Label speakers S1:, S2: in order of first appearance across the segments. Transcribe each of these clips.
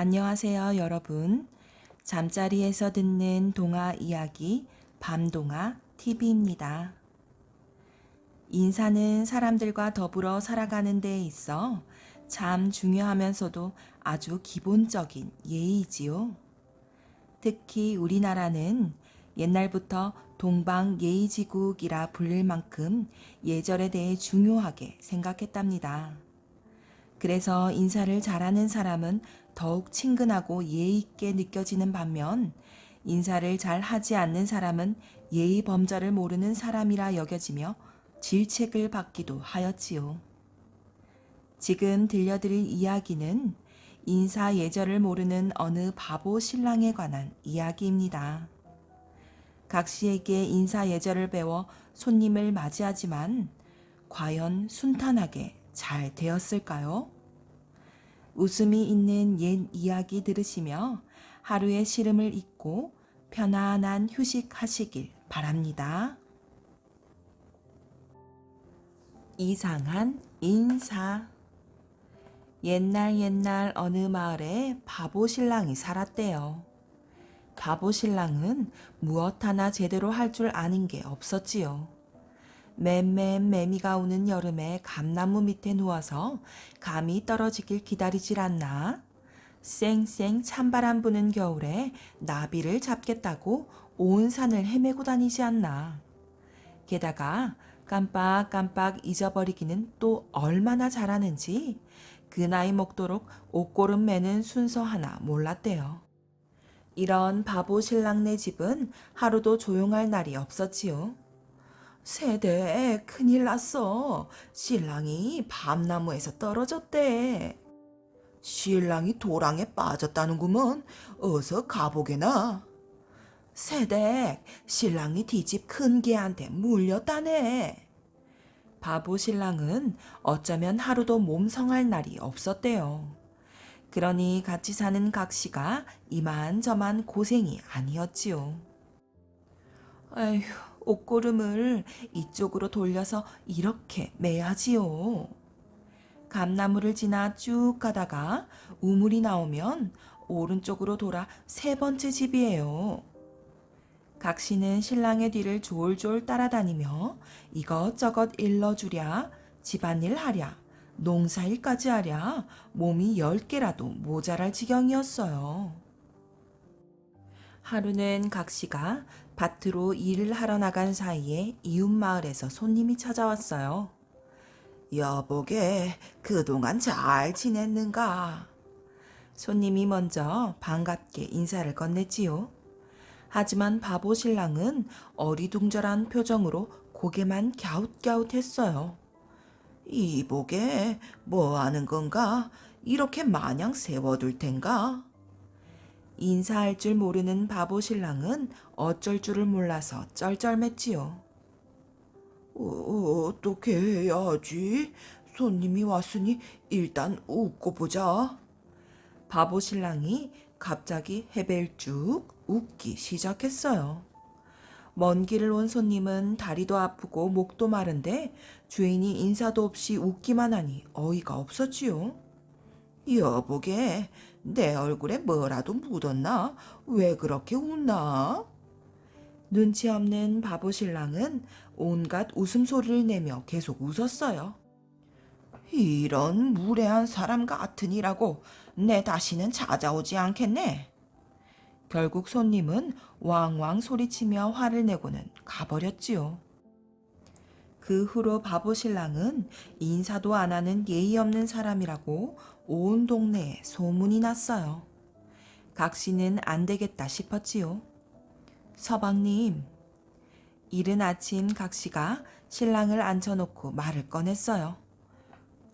S1: 안녕하세요, 여러분. 잠자리에서 듣는 동화 이야기 밤동화 TV입니다. 인사는 사람들과 더불어 살아가는 데 있어 참 중요하면서도 아주 기본적인 예의지요. 특히 우리나라는 옛날부터 동방예의지국이라 불릴 만큼 예절에 대해 중요하게 생각했답니다. 그래서 인사를 잘하는 사람은 더욱 친근하고 예의 있게 느껴지는 반면 인사를 잘 하지 않는 사람은 예의 범절을 모르는 사람이라 여겨지며 질책을 받기도 하였지요. 지금 들려드릴 이야기는 인사 예절을 모르는 어느 바보 신랑에 관한 이야기입니다. 각 씨에게 인사 예절을 배워 손님을 맞이하지만 과연 순탄하게 잘 되었을까요? 웃음이 있는 옛 이야기 들으시며 하루의 시름을 잊고 편안한 휴식하시길 바랍니다. 이상한 인사. 옛날 어느 마을에 바보 신랑이 살았대요. 바보 신랑은 무엇 하나 제대로 할 줄 아는 게 없었지요. 매미가 오는 여름에 감나무 밑에 누워서 감이 떨어지길 기다리질 않나? 쌩쌩 찬바람 부는 겨울에 나비를 잡겠다고 온 산을 헤매고 다니지 않나? 게다가 깜빡깜빡 잊어버리기는 또 얼마나 잘하는지 그 나이 먹도록 옷고름 매는 순서 하나 몰랐대요. 이런 바보 신랑네 집은 하루도 조용할 날이 없었지요. 세대 큰일 났어. 신랑이 밤나무에서 떨어졌대. 신랑이 도랑에 빠졌다는구먼. 어서 가보게나. 세대 신랑이 뒤집 큰 개한테 물렸다네. 바보 신랑은 어쩌면 하루도 몸성할 날이 없었대요. 그러니 같이 사는 각시가 이만저만 고생이 아니었지요. 에휴, 옷고름을 이쪽으로 돌려서 이렇게 매야지요. 감나무를 지나 쭉 가다가 우물이 나오면 오른쪽으로 돌아 세 번째 집이에요. 각시는 신랑의 뒤를 졸졸 따라다니며 이것저것 일러주랴, 집안일 하랴, 농사일까지 하랴 몸이 10개라도 모자랄 지경이었어요. 하루는 각시가 밭으로 일을 하러 나간 사이에 이웃 마을에서 손님이 찾아왔어요. 여보게, 그동안 잘 지냈는가? 손님이 먼저 반갑게 인사를 건넸지요. 하지만 바보 신랑은 어리둥절한 표정으로 고개만 갸웃갸웃했어요. 이보게, 뭐 하는 건가? 이렇게 마냥 세워둘 텐가? 인사할 줄 모르는 바보 신랑은 어쩔 줄을 몰라서 쩔쩔맸지요. 어떻게 해야지? 손님이 왔으니 일단 웃고 보자. 바보 신랑이 갑자기 해벨쭉 웃기 시작했어요. 먼 길을 온 손님은 다리도 아프고 목도 마른데 주인이 인사도 없이 웃기만 하니 어이가 없었지요. 여보게, 내 얼굴에 뭐라도 묻었나? 왜 그렇게 웃나? 눈치 없는 바보 신랑은 온갖 웃음소리를 내며 계속 웃었어요. 이런 무례한 사람 같으니라고 내 다시는 찾아오지 않겠네. 결국 손님은 왕왕 소리치며 화를 내고는 가버렸지요. 그 후로 바보 신랑은 인사도 안 하는 예의 없는 사람이라고 온 동네에 소문이 났어요. 각시는 안 되겠다 싶었지요. 서방님, 이른 아침 각시가 신랑을 앉혀놓고 말을 꺼냈어요.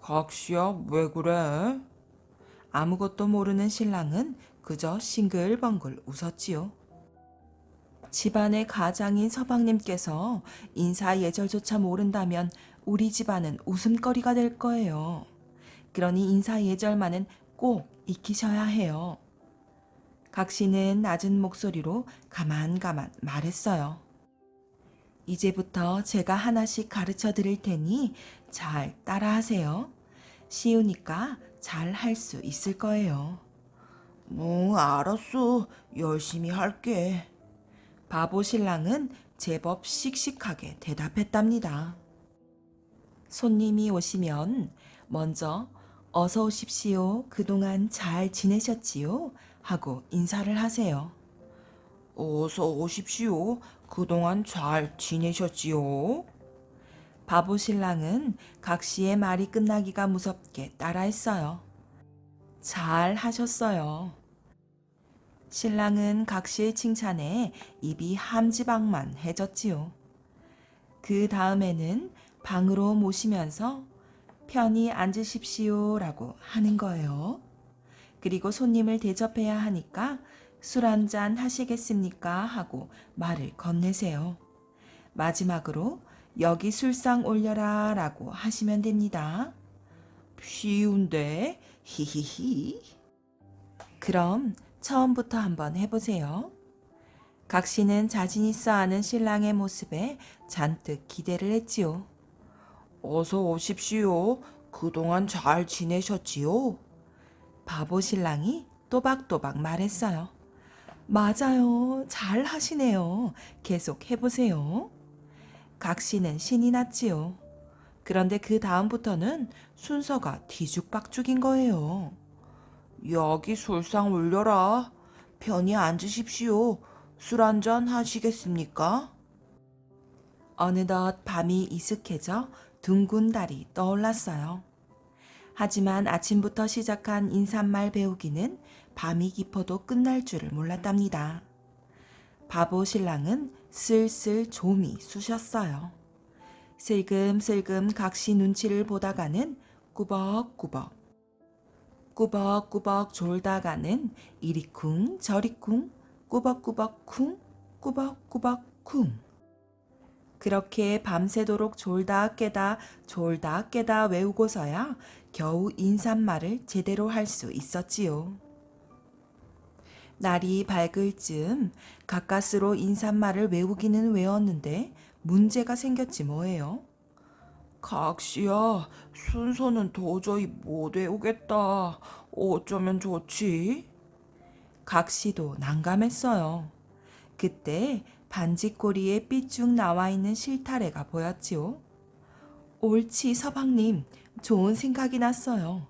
S1: 각시야, 왜 그래? 아무것도 모르는 신랑은 그저 싱글벙글 웃었지요. 집안의 가장인 서방님께서 인사 예절조차 모른다면 우리 집안은 웃음거리가 될 거예요. 그러니 인사 예절만은 꼭 익히셔야 해요. 각시는 낮은 목소리로 가만가만 말했어요. 이제부터 제가 하나씩 가르쳐 드릴 테니 잘 따라하세요. 쉬우니까 잘 할 수 있을 거예요.
S2: 알았어. 열심히 할게.
S1: 바보 신랑은 제법 씩씩하게 대답했답니다. 손님이 오시면 먼저 어서 오십시오. 그동안 잘 지내셨지요? 하고 인사를 하세요.
S2: 어서 오십시오. 그동안 잘 지내셨지요?
S1: 바보 신랑은 각 씨의 말이 끝나기가 무섭게 따라했어요. 잘 하셨어요. 신랑은 각 씨의 칭찬에 입이 함지박만해졌지요. 그 다음에는 방으로 모시면서 편히 앉으십시오라고 하는 거예요. 그리고 손님을 대접해야 하니까 술 한잔 하시겠습니까? 하고 말을 건네세요. 마지막으로 여기 술상 올려라 라고 하시면 됩니다.
S2: 쉬운데, 히히히.
S1: 그럼 처음부터 한번 해보세요. 각 씨는 자신 있어 하는 신랑의 모습에 잔뜩 기대를 했지요.
S2: 어서 오십시오. 그동안 잘 지내셨지요?
S1: 바보 신랑이 또박또박 말했어요. 맞아요. 잘 하시네요. 계속 해보세요. 각 씨는 신이 났지요. 그런데 그 다음부터는 순서가 뒤죽박죽인 거예요.
S2: 여기 술상 올려라. 편히 앉으십시오. 술 한잔 하시겠습니까?
S1: 어느덧 밤이 이슥해져 둥근 달이 떠올랐어요. 하지만 아침부터 시작한 인사말 배우기는 밤이 깊어도 끝날 줄을 몰랐답니다. 바보 신랑은 슬슬 좀이 쑤셨어요. 슬금슬금 각시 눈치를 보다가는 꾸벅꾸벅 꾸벅꾸벅 졸다가는 이리쿵 저리쿵 꾸벅꾸벅 쿵 꾸벅꾸벅 쿵 그렇게 밤새도록 졸다 깨다 외우고서야 겨우 인사말을 제대로 할 수 있었지요. 날이 밝을 즈음 가까스로 인사말을 외우기는 외웠는데 문제가 생겼지 뭐예요.
S2: 각시야, 순서는 도저히 못 외우겠다. 어쩌면 좋지?
S1: 각시도 난감했어요. 그때 반지꼬리에 삐쭉 나와 있는 실타래가 보였지요. 옳지 서방님, 좋은 생각이 났어요.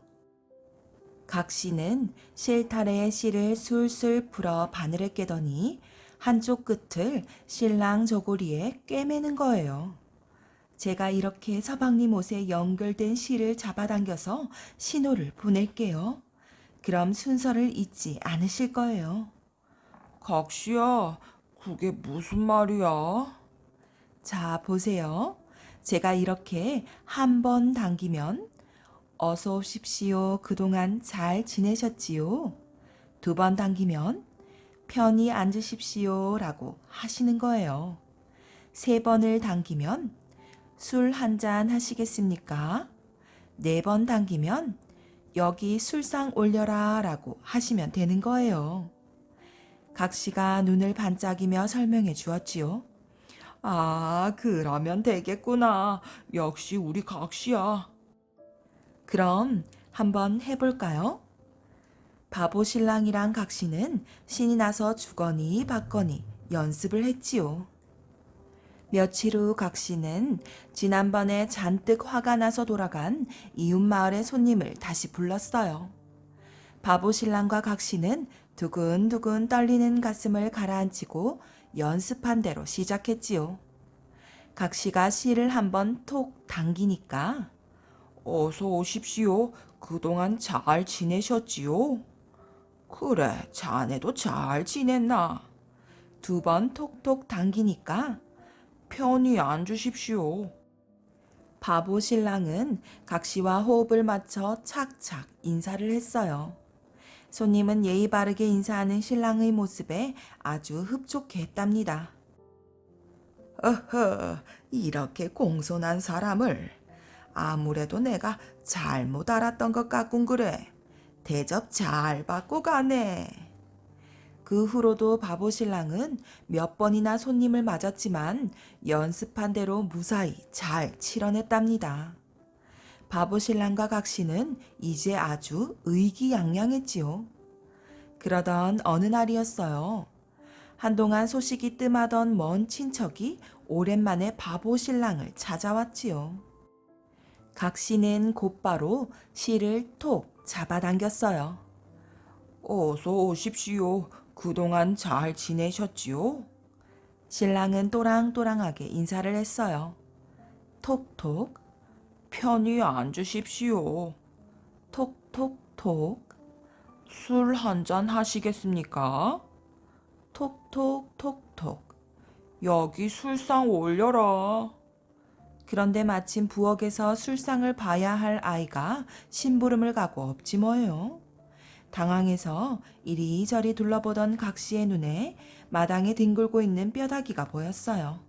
S1: 각시는 실타래의 씨를 술술 풀어 바늘에 깨더니 한쪽 끝을 신랑 저고리에 꿰매는 거예요. 제가 이렇게 서방님 옷에 연결된 실을 잡아당겨서 신호를 보낼게요. 그럼 순서를 잊지 않으실 거예요.
S2: 각시야, 그게 무슨 말이야?
S1: 자, 보세요. 제가 이렇게 한 번 당기면 어서 오십시오. 그동안 잘 지내셨지요? 두 번 당기면 편히 앉으십시오. 라고 하시는 거예요. 세 번을 당기면 술 한잔 하시겠습니까? 네 번 당기면 여기 술상 올려라 라고 하시면 되는 거예요. 각 씨가 눈을 반짝이며 설명해 주었지요.
S2: 아, 그러면 되겠구나. 역시 우리 각시야.
S1: 그럼 한번 해볼까요? 바보 신랑이랑 각 씨는 신이 나서 주거니 받거니 연습을 했지요. 며칠 후 각 씨는 지난번에 잔뜩 화가 나서 돌아간 이웃 마을의 손님을 다시 불렀어요. 바보 신랑과 각 씨는 두근두근 떨리는 가슴을 가라앉히고 연습한 대로 시작했지요. 각 씨가 씨를 한번 톡 당기니까
S2: 어서 오십시오. 그동안 잘 지내셨지요? 그래, 자네도 잘 지냈나?
S1: 두 번 톡톡 당기니까
S2: 편히 앉으십시오.
S1: 바보 신랑은 각 씨와 호흡을 맞춰 착착 인사를 했어요. 손님은 예의 바르게 인사하는 신랑의 모습에 아주 흡족해 했답니다.
S2: 어허, 이렇게 공손한 사람을. 아무래도 내가 잘못 알았던 것 같군 그래. 대접 잘 받고 가네.
S1: 그 후로도 바보 신랑은 몇 번이나 손님을 맞았지만 연습한 대로 무사히 잘 치러냈답니다. 바보 신랑과 각 씨는 이제 아주 의기양양했지요. 그러던 어느 날이었어요. 한동안 소식이 뜸하던 먼 친척이 오랜만에 바보 신랑을 찾아왔지요. 각 씨는 곧바로 씨를 톡 잡아당겼어요.
S2: 어서 오십시오. 그동안 잘 지내셨지요?
S1: 신랑은 또랑또랑하게 인사를 했어요. 톡톡,
S2: 편히 앉으십시오.
S1: 톡톡톡,
S2: 술 한잔 하시겠습니까?
S1: 톡톡톡톡.
S2: 여기 술상 올려라.
S1: 그런데 마침 부엌에서 술상을 봐야 할 아이가 심부름을 가고 없지 뭐예요. 당황해서 이리저리 둘러보던 각 씨의 눈에 마당에 뒹굴고 있는 뼈다귀가 보였어요.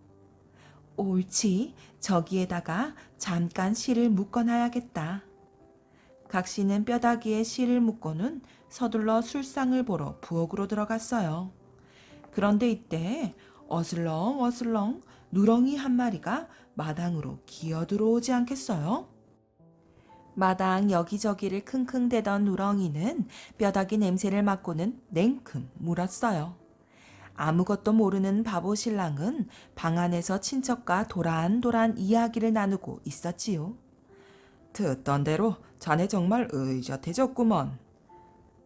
S1: 옳지, 저기에다가 잠깐 실을 묶어놔야겠다. 각 씨는 뼈다귀에 실을 묶고는 서둘러 술상을 보러 부엌으로 들어갔어요. 그런데 이때 어슬렁어슬렁 누렁이 한 마리가 마당으로 기어 들어오지 않겠어요? 마당 여기저기를 킁킁대던 누렁이는 뼈다귀 냄새를 맡고는 냉큼 물었어요. 아무것도 모르는 바보 신랑은 방 안에서 친척과 도란도란 이야기를 나누고 있었지요.
S2: 듣던 대로 자네 정말 의젓해졌구먼.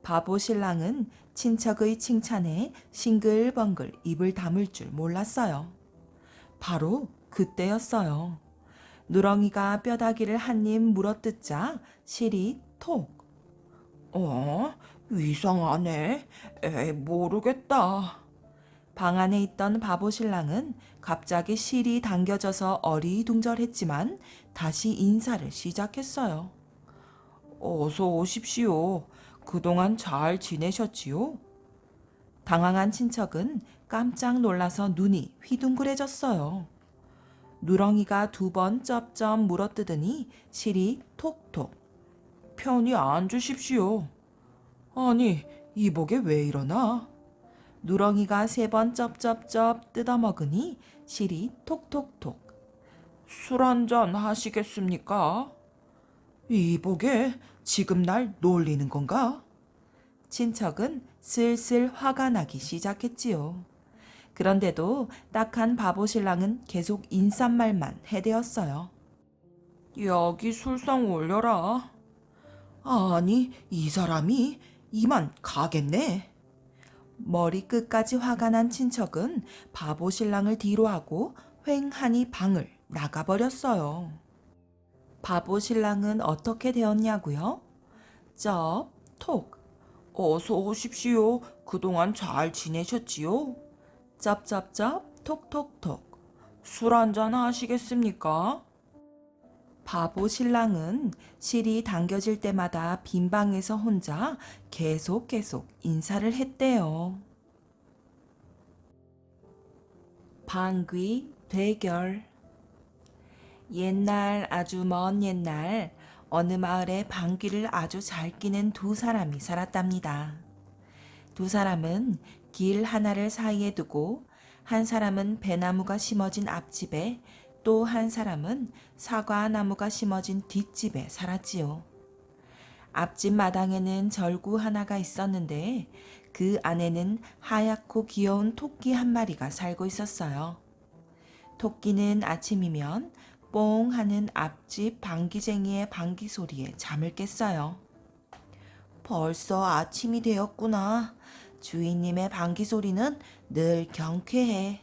S1: 바보 신랑은 친척의 칭찬에 싱글벙글 입을 다물 줄 몰랐어요. 바로 그때였어요. 누렁이가 뼈다귀를 한 입 물어뜯자 실이 톡.
S2: 이상하네. 모르겠다.
S1: 방 안에 있던 바보 신랑은 갑자기 실이 당겨져서 어리둥절했지만 다시 인사를 시작했어요.
S2: 어서 오십시오. 그동안 잘 지내셨지요?
S1: 당황한 친척은 깜짝 놀라서 눈이 휘둥그레졌어요. 누렁이가 두 번 쩝쩝 물어뜯으니 실이 톡톡.
S2: 편히 앉으십시오. 아니, 이복에 왜 이러나?
S1: 누렁이가 세 번 쩝쩝쩝 뜯어먹으니 실이 톡톡톡.
S2: 술 한잔 하시겠습니까? 이복에 지금 날 놀리는 건가?
S1: 친척은 슬슬 화가 나기 시작했지요. 그런데도 딱한 바보 신랑은 계속 인삿말만 해대었어요.
S2: 여기 술상 올려라. 아니, 이 사람이 이만 가겠네.
S1: 머리 끝까지 화가 난 친척은 바보 신랑을 뒤로하고 휑하니 방을 나가버렸어요. 바보 신랑은 어떻게 되었냐고요? 쩝, 톡,
S2: 어서 오십시오. 그동안 잘 지내셨지요?
S1: 쩝쩝쩝, 톡톡톡.
S2: 술 한잔 하시겠습니까?
S1: 바보 신랑은 실이 당겨질 때마다 빈 방에서 혼자 계속 인사를 했대요. 방귀 대결. 옛날 아주 먼 옛날 어느 마을에 방귀를 아주 잘 뀌는 두 사람이 살았답니다. 두 사람은 길 하나를 사이에 두고 한 사람은 배나무가 심어진 앞집에 또 한 사람은 사과나무가 심어진 뒷집에 살았지요. 앞집 마당에는 절구 하나가 있었는데 그 안에는 하얗고 귀여운 토끼 한 마리가 살고 있었어요. 토끼는 아침이면 뽕 하는 앞집 방귀쟁이의 방귀 소리에 잠을 깼어요. 벌써 아침이 되었구나. 주인님의 방귀 소리는 늘 경쾌해.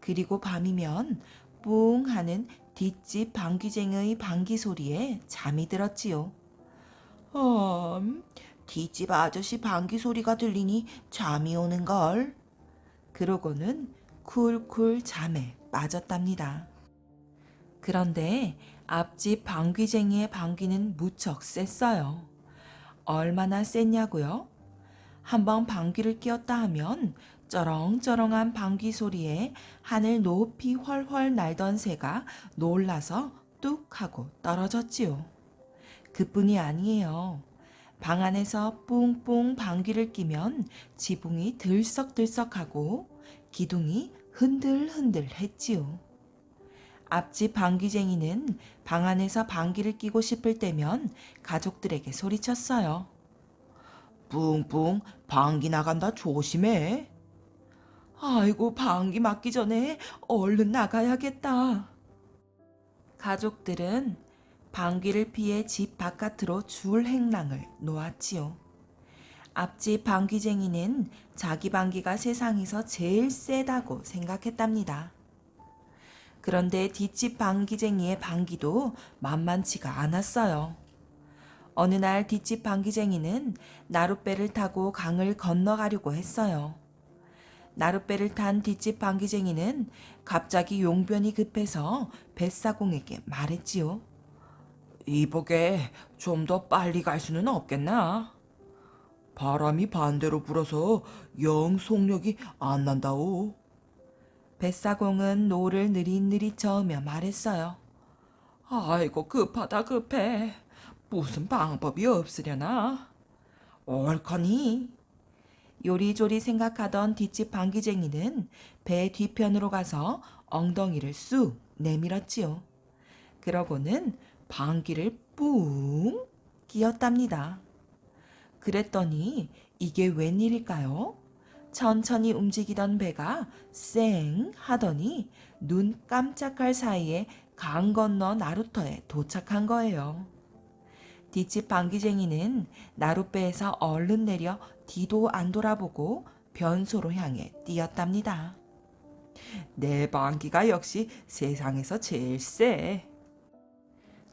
S1: 그리고 밤이면 뿡 하는 뒷집 방귀쟁이의 방귀 소리에 잠이 들었지요. 뒷집 아저씨 방귀 소리가 들리니 잠이 오는걸. 그러고는 쿨쿨 잠에 빠졌답니다. 그런데 앞집 방귀쟁이의 방귀는 무척 셌어요. 얼마나 셌냐고요? 한번 방귀를 뀌었다 하면 쩌렁쩌렁한 방귀 소리에 하늘 높이 훨훨 날던 새가 놀라서 뚝 하고 떨어졌지요. 그뿐이 아니에요. 방 안에서 뿡뿡 방귀를 뀌면 지붕이 들썩들썩하고 기둥이 흔들흔들 했지요. 앞집 방귀쟁이는 방 안에서 방귀를 뀌고 싶을 때면 가족들에게 소리쳤어요.
S2: 뿡뿡 방귀 나간다 조심해. 아이고 방귀 맞기 전에 얼른 나가야겠다.
S1: 가족들은 방귀를 피해 집 바깥으로 줄 행랑을 놓았지요. 앞집 방귀쟁이는 자기 방귀가 세상에서 제일 세다고 생각했답니다. 그런데 뒷집 방귀쟁이의 방귀도 만만치가 않았어요. 어느 날 뒷집 방귀쟁이는 나룻배를 타고 강을 건너가려고 했어요. 나룻배를 탄 뒷집 방귀쟁이는 갑자기 용변이 급해서 뱃사공에게 말했지요.
S2: 이보게 좀 더 빨리 갈 수는 없겠나? 바람이 반대로 불어서 영 속력이 안 난다오.
S1: 뱃사공은 노를 느릿느릿 저으며 말했어요.
S2: 아이고 급하다 급해. 무슨 방법이 없으려나? 옳거니.
S1: 요리조리 생각하던 뒷집 방귀쟁이는 배 뒤편으로 가서 엉덩이를 쑥 내밀었지요. 그러고는 방귀를 뿡 끼었답니다. 그랬더니 이게 웬일일까요? 천천히 움직이던 배가 쌩 하더니 눈 깜짝할 사이에 강 건너 나루터에 도착한 거예요. 뒷집 방귀쟁이는 나룻배에서 얼른 내려 뒤도 안 돌아보고 변소로 향해 뛰었답니다.
S2: 내 방귀가 역시 세상에서 제일 세.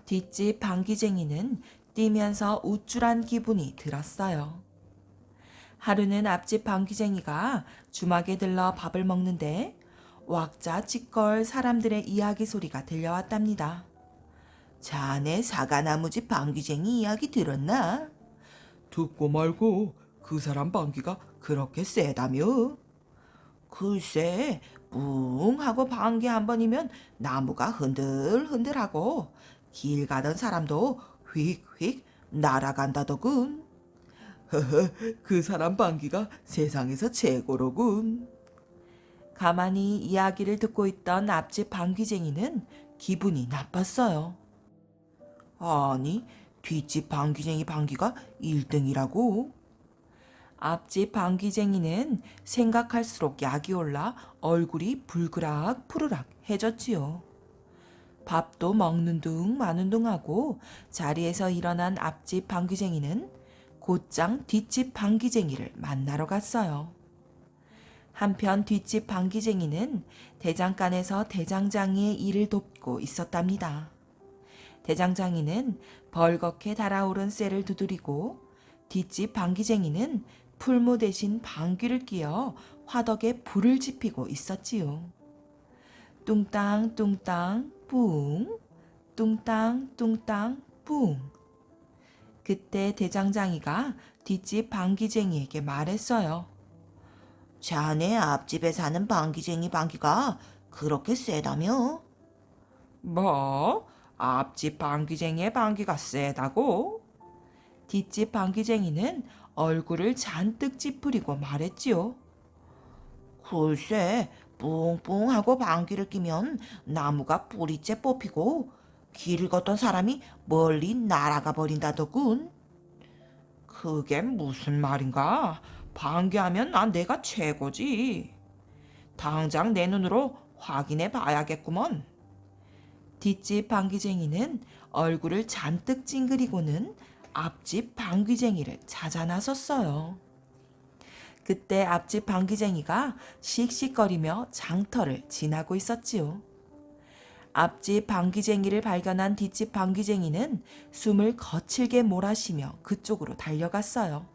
S1: 뒷집 방귀쟁이는 뛰면서 우쭐한 기분이 들었어요. 하루는 앞집 방귀쟁이가 주막에 들러 밥을 먹는데 왁자지껄 사람들의 이야기 소리가 들려왔답니다.
S2: 자네 사과나무집 방귀쟁이 이야기 들었나? 듣고 말고 그 사람 방귀가 그렇게 세다며? 글쎄 뿡 하고 방귀 한 번이면 나무가 흔들흔들하고 길 가던 사람도 휙휙 날아간다더군. 허허 그 사람 방귀가 세상에서 최고로군.
S1: 가만히 이야기를 듣고 있던 앞집 방귀쟁이는 기분이 나빴어요.
S2: 아니 뒷집 방귀쟁이 방귀가 1등이라고?
S1: 앞집 방귀쟁이는 생각할수록 약이 올라 얼굴이 불그락 푸르락 해졌지요. 밥도 먹는 둥 마는 둥 하고 자리에서 일어난 앞집 방귀쟁이는 곧장 뒷집 방귀쟁이를 만나러 갔어요. 한편 뒷집 방귀쟁이는 대장간에서 대장장이의 일을 돕고 있었답니다. 대장장이는 벌겋게 달아오른 쇠를 두드리고 뒷집 방귀쟁이는 풀무 대신 방귀를 끼어 화덕에 불을 지피고 있었지요. 뚱땅 뚱땅 뿡 뚱땅 뚱땅 뿡. 그때 대장장이가 뒷집 방귀쟁이에게 말했어요.
S2: 자네 앞집에 사는 방귀쟁이 방귀가 그렇게 세다며? 뭐? 앞집 방귀쟁이의 방귀가 세다고?
S1: 뒷집 방귀쟁이는 얼굴을 잔뜩 찌푸리고 말했지요.
S2: 글쎄 뿡뿡하고 방귀를 끼면 나무가 뿌리째 뽑히고 길을 걷던 사람이 멀리 날아가 버린다더군. 그게 무슨 말인가? 방귀하면 난 내가 최고지. 당장 내 눈으로 확인해 봐야겠구먼.
S1: 뒷집 방귀쟁이는 얼굴을 잔뜩 찡그리고는 앞집 방귀쟁이를 찾아 나섰어요. 그때 앞집 방귀쟁이가 씩씩거리며 장터를 지나고 있었지요. 앞집 방귀쟁이를 발견한 뒷집 방귀쟁이는 숨을 거칠게 몰아쉬며 그쪽으로 달려갔어요.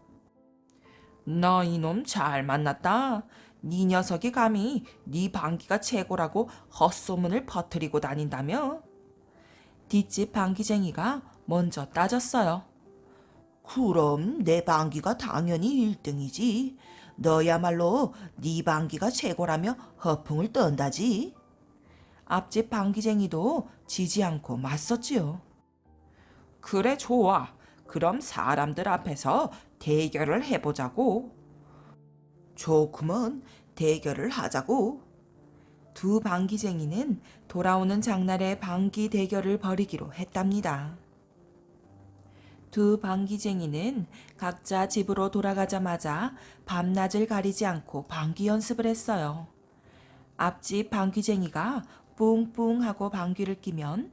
S2: 너 이놈 잘 만났다. 네 녀석이 감히 네 방귀가 최고라고 헛소문을 퍼뜨리고 다닌다며?
S1: 뒷집 방귀쟁이가 먼저 따졌어요.
S2: 그럼 내 방귀가 당연히 1등이지. 너야말로 네 방귀가 최고라며 허풍을 떤다지.
S1: 앞집 방귀쟁이도 지지 않고 맞섰지요.
S2: 그래 좋아. 그럼 사람들 앞에서 대결을 해보자고. 좋구먼. 대결을 하자고.
S1: 두 방귀쟁이는 돌아오는 장날에 방귀 대결을 벌이기로 했답니다. 두 방귀쟁이는 각자 집으로 돌아가자마자 밤낮을 가리지 않고 방귀 연습을 했어요. 앞집 방귀쟁이가 뿡뿡 하고 방귀를 뀌면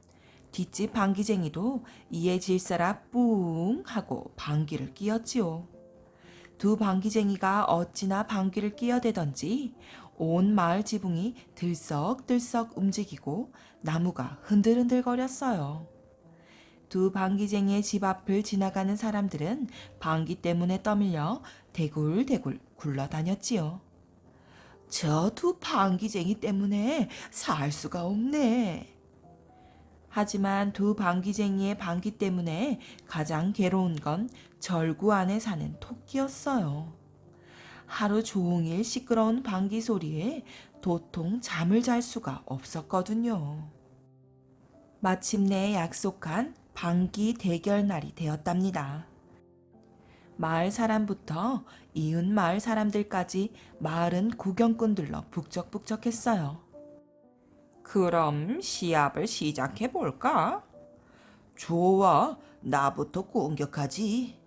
S1: 뒷집 방귀쟁이도 이에 질사라 뿡 하고 방귀를 뀌었지요. 두 방귀쟁이가 어찌나 방귀를 뀌어대던지 온 마을 지붕이 들썩들썩 움직이고 나무가 흔들흔들거렸어요. 두 방귀쟁이의 집 앞을 지나가는 사람들은 방귀 때문에 떠밀려 대굴대굴 굴러다녔지요. 저 두 방귀쟁이 때문에 살 수가 없네. 하지만 두 방귀쟁이의 방귀 때문에 가장 괴로운 건 절구 안에 사는 토끼였어요. 하루 종일 시끄러운 방귀 소리에 도통 잠을 잘 수가 없었거든요. 마침내 약속한 방귀 대결 날이 되었답니다. 마을 사람부터 이웃 마을 사람들까지 마을은 구경꾼들로 북적북적했어요. 그럼 시합을 시작해 볼까? 좋아, 나부터 공격하지.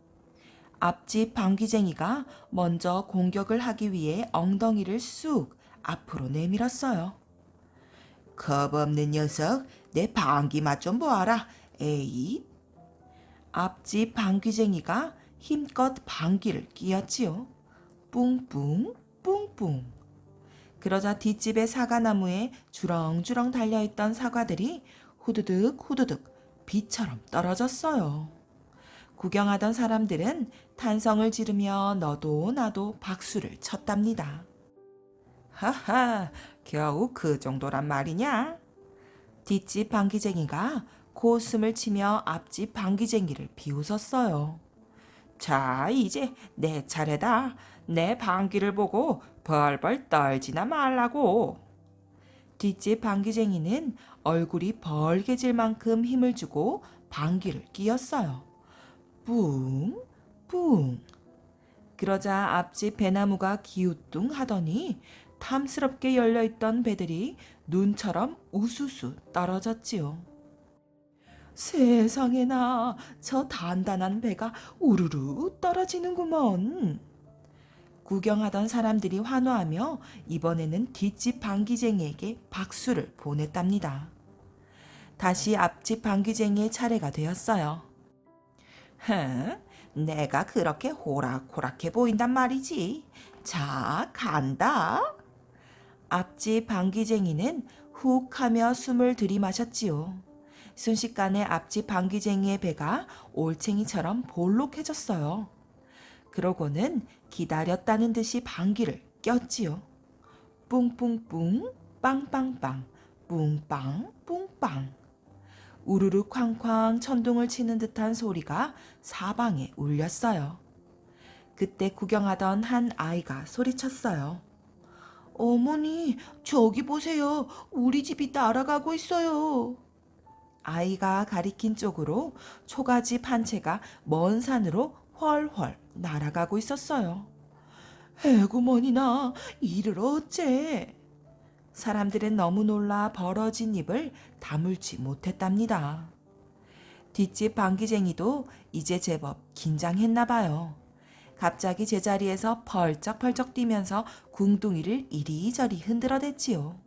S1: 앞집 방귀쟁이가 먼저 공격을 하기 위해 엉덩이를 쑥 앞으로 내밀었어요. 겁없는 녀석, 내 방귀 맛 좀 보아라. 에이. 앞집 방귀쟁이가 힘껏 방귀를 뀌었지요. 뿡뿡 뿡뿡. 그러자 뒷집의 사과나무에 주렁주렁 달려있던 사과들이 후두득 후두득 비처럼 떨어졌어요. 구경하던 사람들은 탄성을 지르며 너도 나도 박수를 쳤답니다. 하하, 겨우 그 정도란 말이냐? 뒷집 방귀쟁이가 고웃음을 치며 앞집 방귀쟁이를 비웃었어요. 자, 이제 내 차례다. 내 방귀를 보고 벌벌 떨지나 말라고. 뒷집 방귀쟁이는 얼굴이 벌게질 만큼 힘을 주고 방귀를 뀌었어요. 뿡, 뿡. 그러자 앞집 배나무가 기우뚱하더니 탐스럽게 열려있던 배들이 눈처럼 우수수 떨어졌지요. 세상에나, 저 단단한 배가 우르르 떨어지는구먼. 구경하던 사람들이 환호하며 이번에는 뒷집 방귀쟁이에게 박수를 보냈답니다. 다시 앞집 방귀쟁이의 차례가 되었어요. 내가 그렇게 호락호락해 보인단 말이지. 자, 간다. 앞집 방귀쟁이는 훅 하며 숨을 들이마셨지요. 순식간에 앞집 방귀쟁이의 배가 올챙이처럼 볼록해졌어요. 그러고는 기다렸다는 듯이 방귀를 꼈지요. 뿡뿡뿡, 빵빵빵, 뿡빵, 뿡빵. 우르르 쾅쾅 천둥을 치는 듯한 소리가 사방에 울렸어요. 그때 구경하던 한 아이가 소리쳤어요. 어머니, 저기 보세요. 우리 집이 날아가고 있어요. 아이가 가리킨 쪽으로 초가집 한 채가 먼 산으로 훨훨 날아가고 있었어요. 에구머니나, 이를 어째? 사람들은 너무 놀라 벌어진 입을 다물지 못했답니다. 뒷집 방귀쟁이도 이제 제법 긴장했나 봐요. 갑자기 제자리에서 펄쩍펄쩍 뛰면서 궁둥이를 이리저리 흔들어댔지요.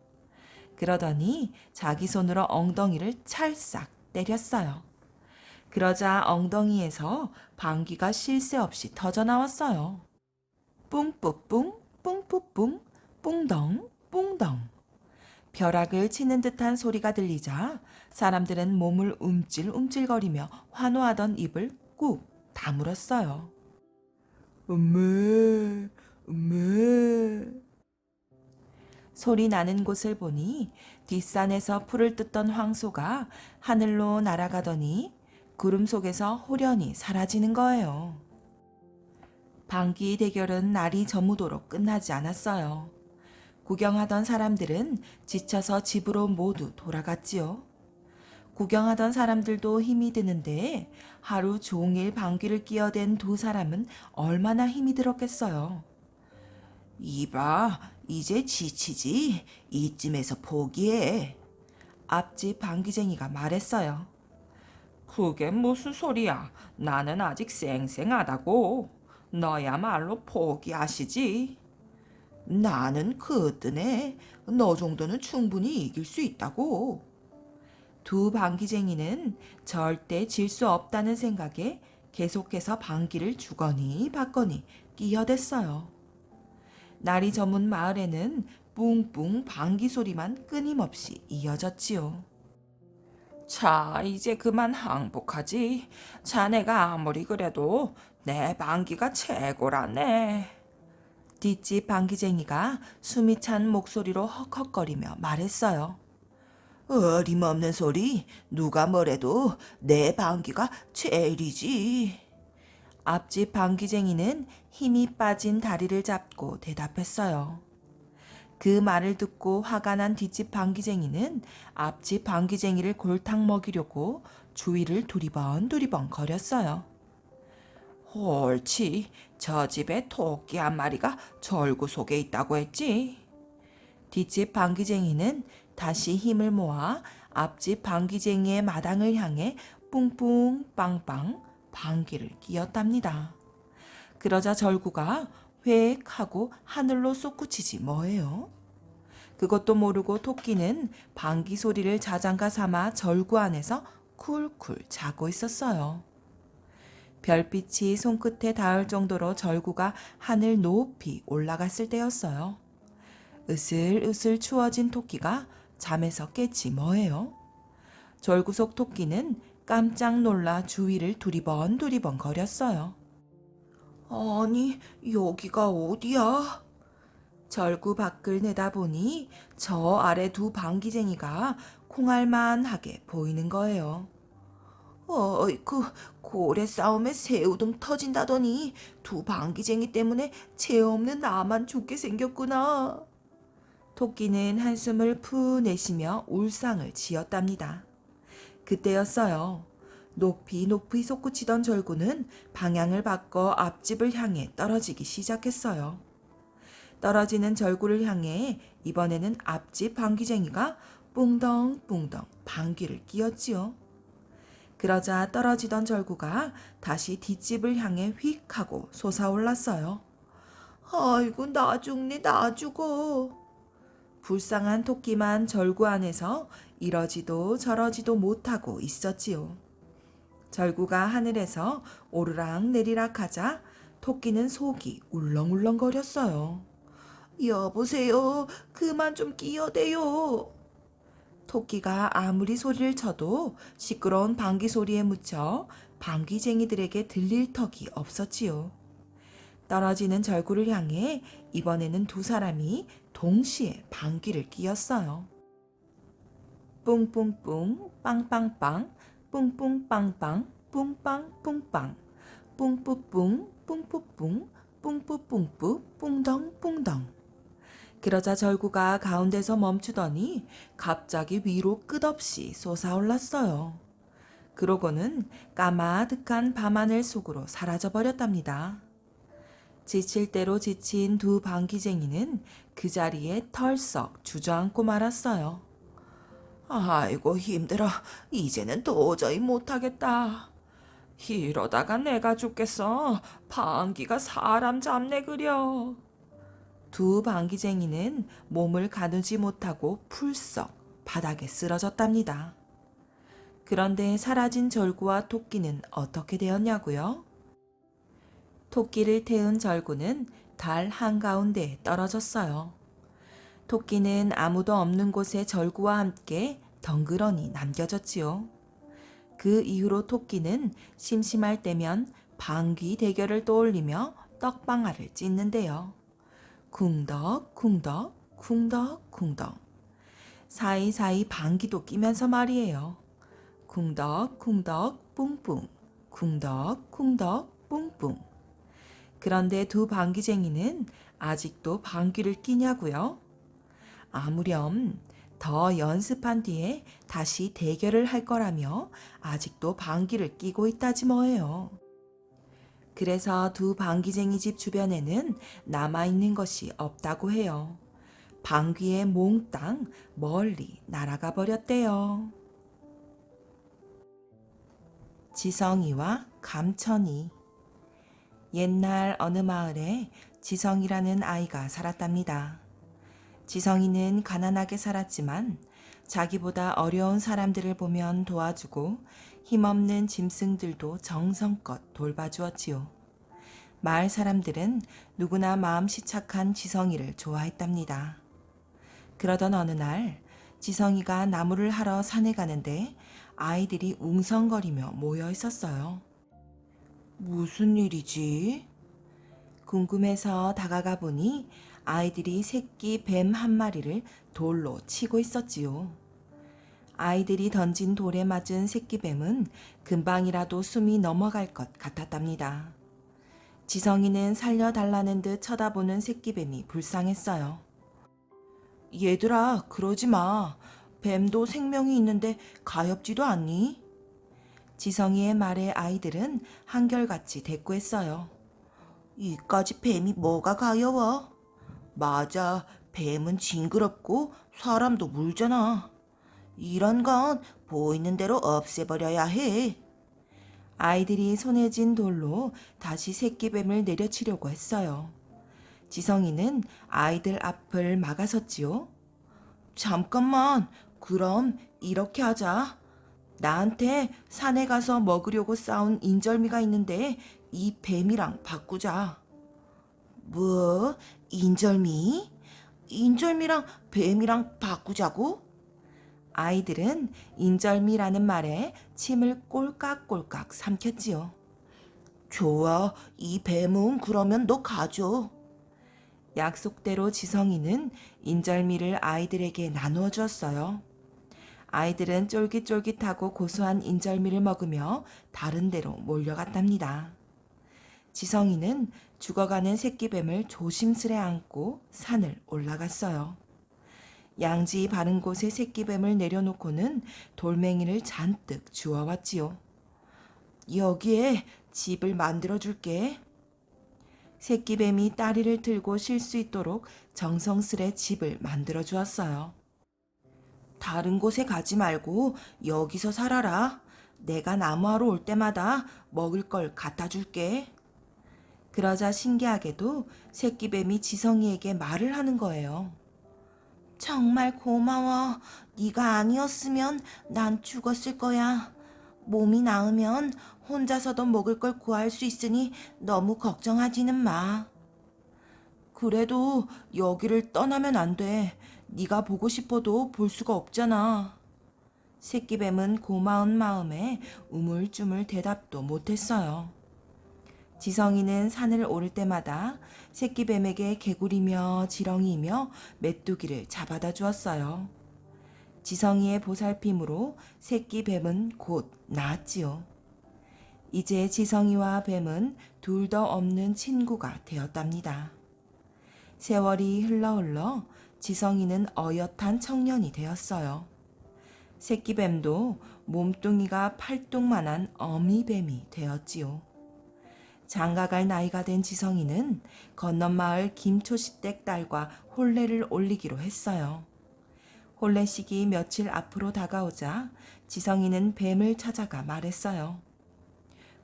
S1: 그러더니 자기 손으로 엉덩이를 찰싹 때렸어요. 그러자 엉덩이에서 방귀가 쉴 새 없이 터져나왔어요. 뿡뿌뿡, 뿡뿌뿡, 뿡덩, 뿡덩. 벼락을 치는 듯한 소리가 들리자 사람들은 몸을 움찔움찔거리며 환호하던 입을 꾹 다물었어요. 음메, 음메. 소리 나는 곳을 보니 뒷산에서 풀을 뜯던 황소가 하늘로 날아가더니 구름 속에서 호련히 사라지는 거예요. 방귀 대결은 날이 저무도록 끝나지 않았어요. 구경하던 사람들은 지쳐서 집으로 모두 돌아갔지요. 구경하던 사람들도 힘이 드는데 하루 종일 방귀를 뀌어댄 두 사람은 얼마나 힘이 들었겠어요. 이봐, 이제 지치지. 이쯤에서 포기해. 앞집 방귀쟁이가 말했어요.
S2: 그게 무슨 소리야? 나는 아직 쌩쌩하다고. 너야말로 포기하시지. 나는 그뜨네. 너 정도는 충분히 이길 수 있다고. 두 방귀쟁이는 절대 질 수 없다는 생각에 계속해서 방귀를 주거니 받거니 끼어댔어요. 날이 저문 마을에는 뿡뿡 방귀 소리만 끊임없이 이어졌지요. 자, 이제 그만 항복하지. 자네가 아무리 그래도 내 방귀가 최고라네. 뒷집 방귀쟁이가 숨이 찬 목소리로 헉헉거리며 말했어요. 어림없는 소리. 누가 뭐래도 내 방귀가 제일이지. 앞집 방귀쟁이는 힘이 빠진 다리를 잡고 대답했어요. 그 말을 듣고 화가 난 뒷집 방귀쟁이는 앞집 방귀쟁이를 골탕 먹이려고 주위를 두리번 거렸어요. 옳지. 저 집에 토끼 한 마리가 절구 속에 있다고 했지. 뒷집 방귀쟁이는 다시 힘을 모아 앞집 방귀쟁이의 마당을 향해 뿡뿡 빵빵 방귀를 끼었답니다. 그러자 절구가 획 하고 하늘로 솟구치지 뭐예요. 그것도 모르고 토끼는 방귀 소리를 자장가 삼아 절구 안에서 쿨쿨 자고 있었어요. 별빛이 손끝에 닿을 정도로 절구가 하늘 높이 올라갔을 때였어요. 으슬으슬 추워진 토끼가 잠에서 깼지 뭐예요. 절구 속 토끼는 깜짝 놀라 주위를 두리번 거렸어요. 아니, 여기가 어디야? 절구 밖을 내다보니 저 아래 두 방귀쟁이가 콩알만하게 보이는 거예요. 그 고래 싸움에 새우등 터진다더니 두 방귀쟁이 때문에 죄 없는 나만 죽게 생겼구나. 토끼는 한숨을 푸 내쉬며 울상을 지었답니다. 그때였어요. 높이 솟구치던 절구는 방향을 바꿔 앞집을 향해 떨어지기 시작했어요. 떨어지는 절구를 향해 이번에는 앞집 방귀쟁이가 뿡덩뿡덩 방귀를 끼었지요. 그러자 떨어지던 절구가 다시 뒷집을 향해 휙 하고 솟아올랐어요. 아이고, 나 죽네, 나 죽어. 불쌍한 토끼만 절구 안에서 이러지도 저러지도 못하고 있었지요. 절구가 하늘에서 오르락 내리락 하자 토끼는 속이 울렁울렁거렸어요. 여보세요, 그만 좀 끼어대요. 토끼가 아무리 소리를 쳐도 시끄러운 방귀 소리에 묻혀 방귀쟁이들에게 들릴 턱이 없었지요. 떨어지는 절구를 향해 이번에는 두 사람이 동시에 방귀를 끼었어요. 뿡뿡뿡 빵빵빵 뿡뿡빵빵 뿡빵뿡빵 뿡뿌뿡 뿡뿌뿡 뿡뿌뿡뿌 뿡덩뿡덩. 그러자 절구가 가운데서 멈추더니 갑자기 위로 끝없이 솟아올랐어요. 그러고는 까마득한 밤하늘 속으로 사라져버렸답니다. 지칠 대로 지친 두 방귀쟁이는 그 자리에 털썩 주저앉고 말았어요. 아이고, 힘들어. 이제는 도저히 못하겠다. 이러다가 내가 죽겠어. 방귀가 사람 잡네 그려. 두 방귀쟁이는 몸을 가누지 못하고 풀썩 바닥에 쓰러졌답니다. 그런데 사라진 절구와 토끼는 어떻게 되었냐고요? 토끼를 태운 절구는 달 한가운데에 떨어졌어요. 토끼는 아무도 없는 곳에 절구와 함께 덩그러니 남겨졌지요. 그 이후로 토끼는 심심할 때면 방귀 대결을 떠올리며 떡방아를 찢는데요. 쿵덕 쿵덕 쿵덕 쿵덕. 사이사이 방귀도 끼면서 말이에요. 쿵덕 쿵덕 뿡뿡 쿵덕 쿵덕 뿡뿡. 그런데 두 방귀쟁이는 아직도 방귀를 끼냐고요? 아무렴 더 연습한 뒤에 다시 대결을 할 거라며 아직도 방귀를 끼고 있다지 뭐예요. 그래서 두 방귀쟁이 집 주변에는 남아있는 것이 없다고 해요. 방귀에 몽땅 멀리 날아가 버렸대요.
S1: 지성이와 감천이. 옛날 어느 마을에 지성이라는 아이가 살았답니다. 지성이는 가난하게 살았지만 자기보다 어려운 사람들을 보면 도와주고 힘없는 짐승들도 정성껏 돌봐주었지요. 마을 사람들은 누구나 마음씨 착한 지성이를 좋아했답니다. 그러던 어느 날 지성이가 나무를 하러 산에 가는데 아이들이 웅성거리며 모여 있었어요. 무슨 일이지? 궁금해서 다가가 보니 아이들이 새끼 뱀 한 마리를 돌로 치고 있었지요. 아이들이 던진 돌에 맞은 새끼 뱀은 금방이라도 숨이 넘어갈 것 같았답니다. 지성이는 살려달라는 듯 쳐다보는 새끼뱀이 불쌍했어요. 얘들아, 그러지 마. 뱀도 생명이 있는데 가엾지도 않니? 지성이의 말에 아이들은 한결같이 대꾸했어요. 이까지 뱀이 뭐가 가여워? 맞아, 뱀은 징그럽고 사람도 물잖아. 이런 건 보이는 대로 없애버려야 해. 아이들이 손에 쥔 돌로 다시 새끼뱀을 내려치려고 했어요. 지성이는 아이들 앞을 막아섰지요. 잠깐만, 그럼 이렇게 하자. 나한테 산에 가서 먹으려고 싸운 인절미가 있는데 이 뱀이랑 바꾸자. 뭐? 인절미? 인절미랑 뱀이랑 바꾸자고? 아이들은 인절미라는 말에 침을 꼴깍꼴깍 삼켰지요. 좋아, 이 뱀은 그러면 너 가져. 약속대로 지성이는 인절미를 아이들에게 나누어 주었어요. 아이들은 쫄깃쫄깃하고 고소한 인절미를 먹으며 다른 데로 몰려갔답니다. 지성이는 죽어가는 새끼뱀을 조심스레 안고 산을 올라갔어요. 양지 바른 곳에 새끼뱀을 내려놓고는 돌멩이를 잔뜩 주워왔지요. 여기에 집을 만들어줄게. 새끼뱀이 다리를 들고 쉴 수 있도록 정성스레 집을 만들어 주었어요. 다른 곳에 가지 말고 여기서 살아라. 내가 나무하러 올 때마다 먹을 걸 갖다 줄게. 그러자 신기하게도 새끼뱀이 지성이에게 말을 하는 거예요. 정말 고마워. 네가 아니었으면 난 죽었을 거야. 몸이 나으면 혼자서도 먹을 걸 구할 수 있으니 너무 걱정하지는 마. 그래도 여기를 떠나면 안 돼. 네가 보고 싶어도 볼 수가 없잖아. 새끼뱀은 고마운 마음에 우물쭈물 대답도 못했어요. 지성이는 산을 오를 때마다 새끼뱀에게 개구리며 지렁이며 메뚜기를 잡아다 주었어요. 지성이의 보살핌으로 새끼뱀은 곧 나았지요. 이제 지성이와 뱀은 둘도 없는 친구가 되었답니다. 세월이 흘러 지성이는 어엿한 청년이 되었어요. 새끼뱀도 몸뚱이가 팔뚝만한 어미뱀이 되었지요. 장가갈 나이가 된 지성이는 건넌마을 김초시댁 딸과 혼례를 올리기로 했어요. 혼례식이 며칠 앞으로 다가오자 지성이는 뱀을 찾아가 말했어요.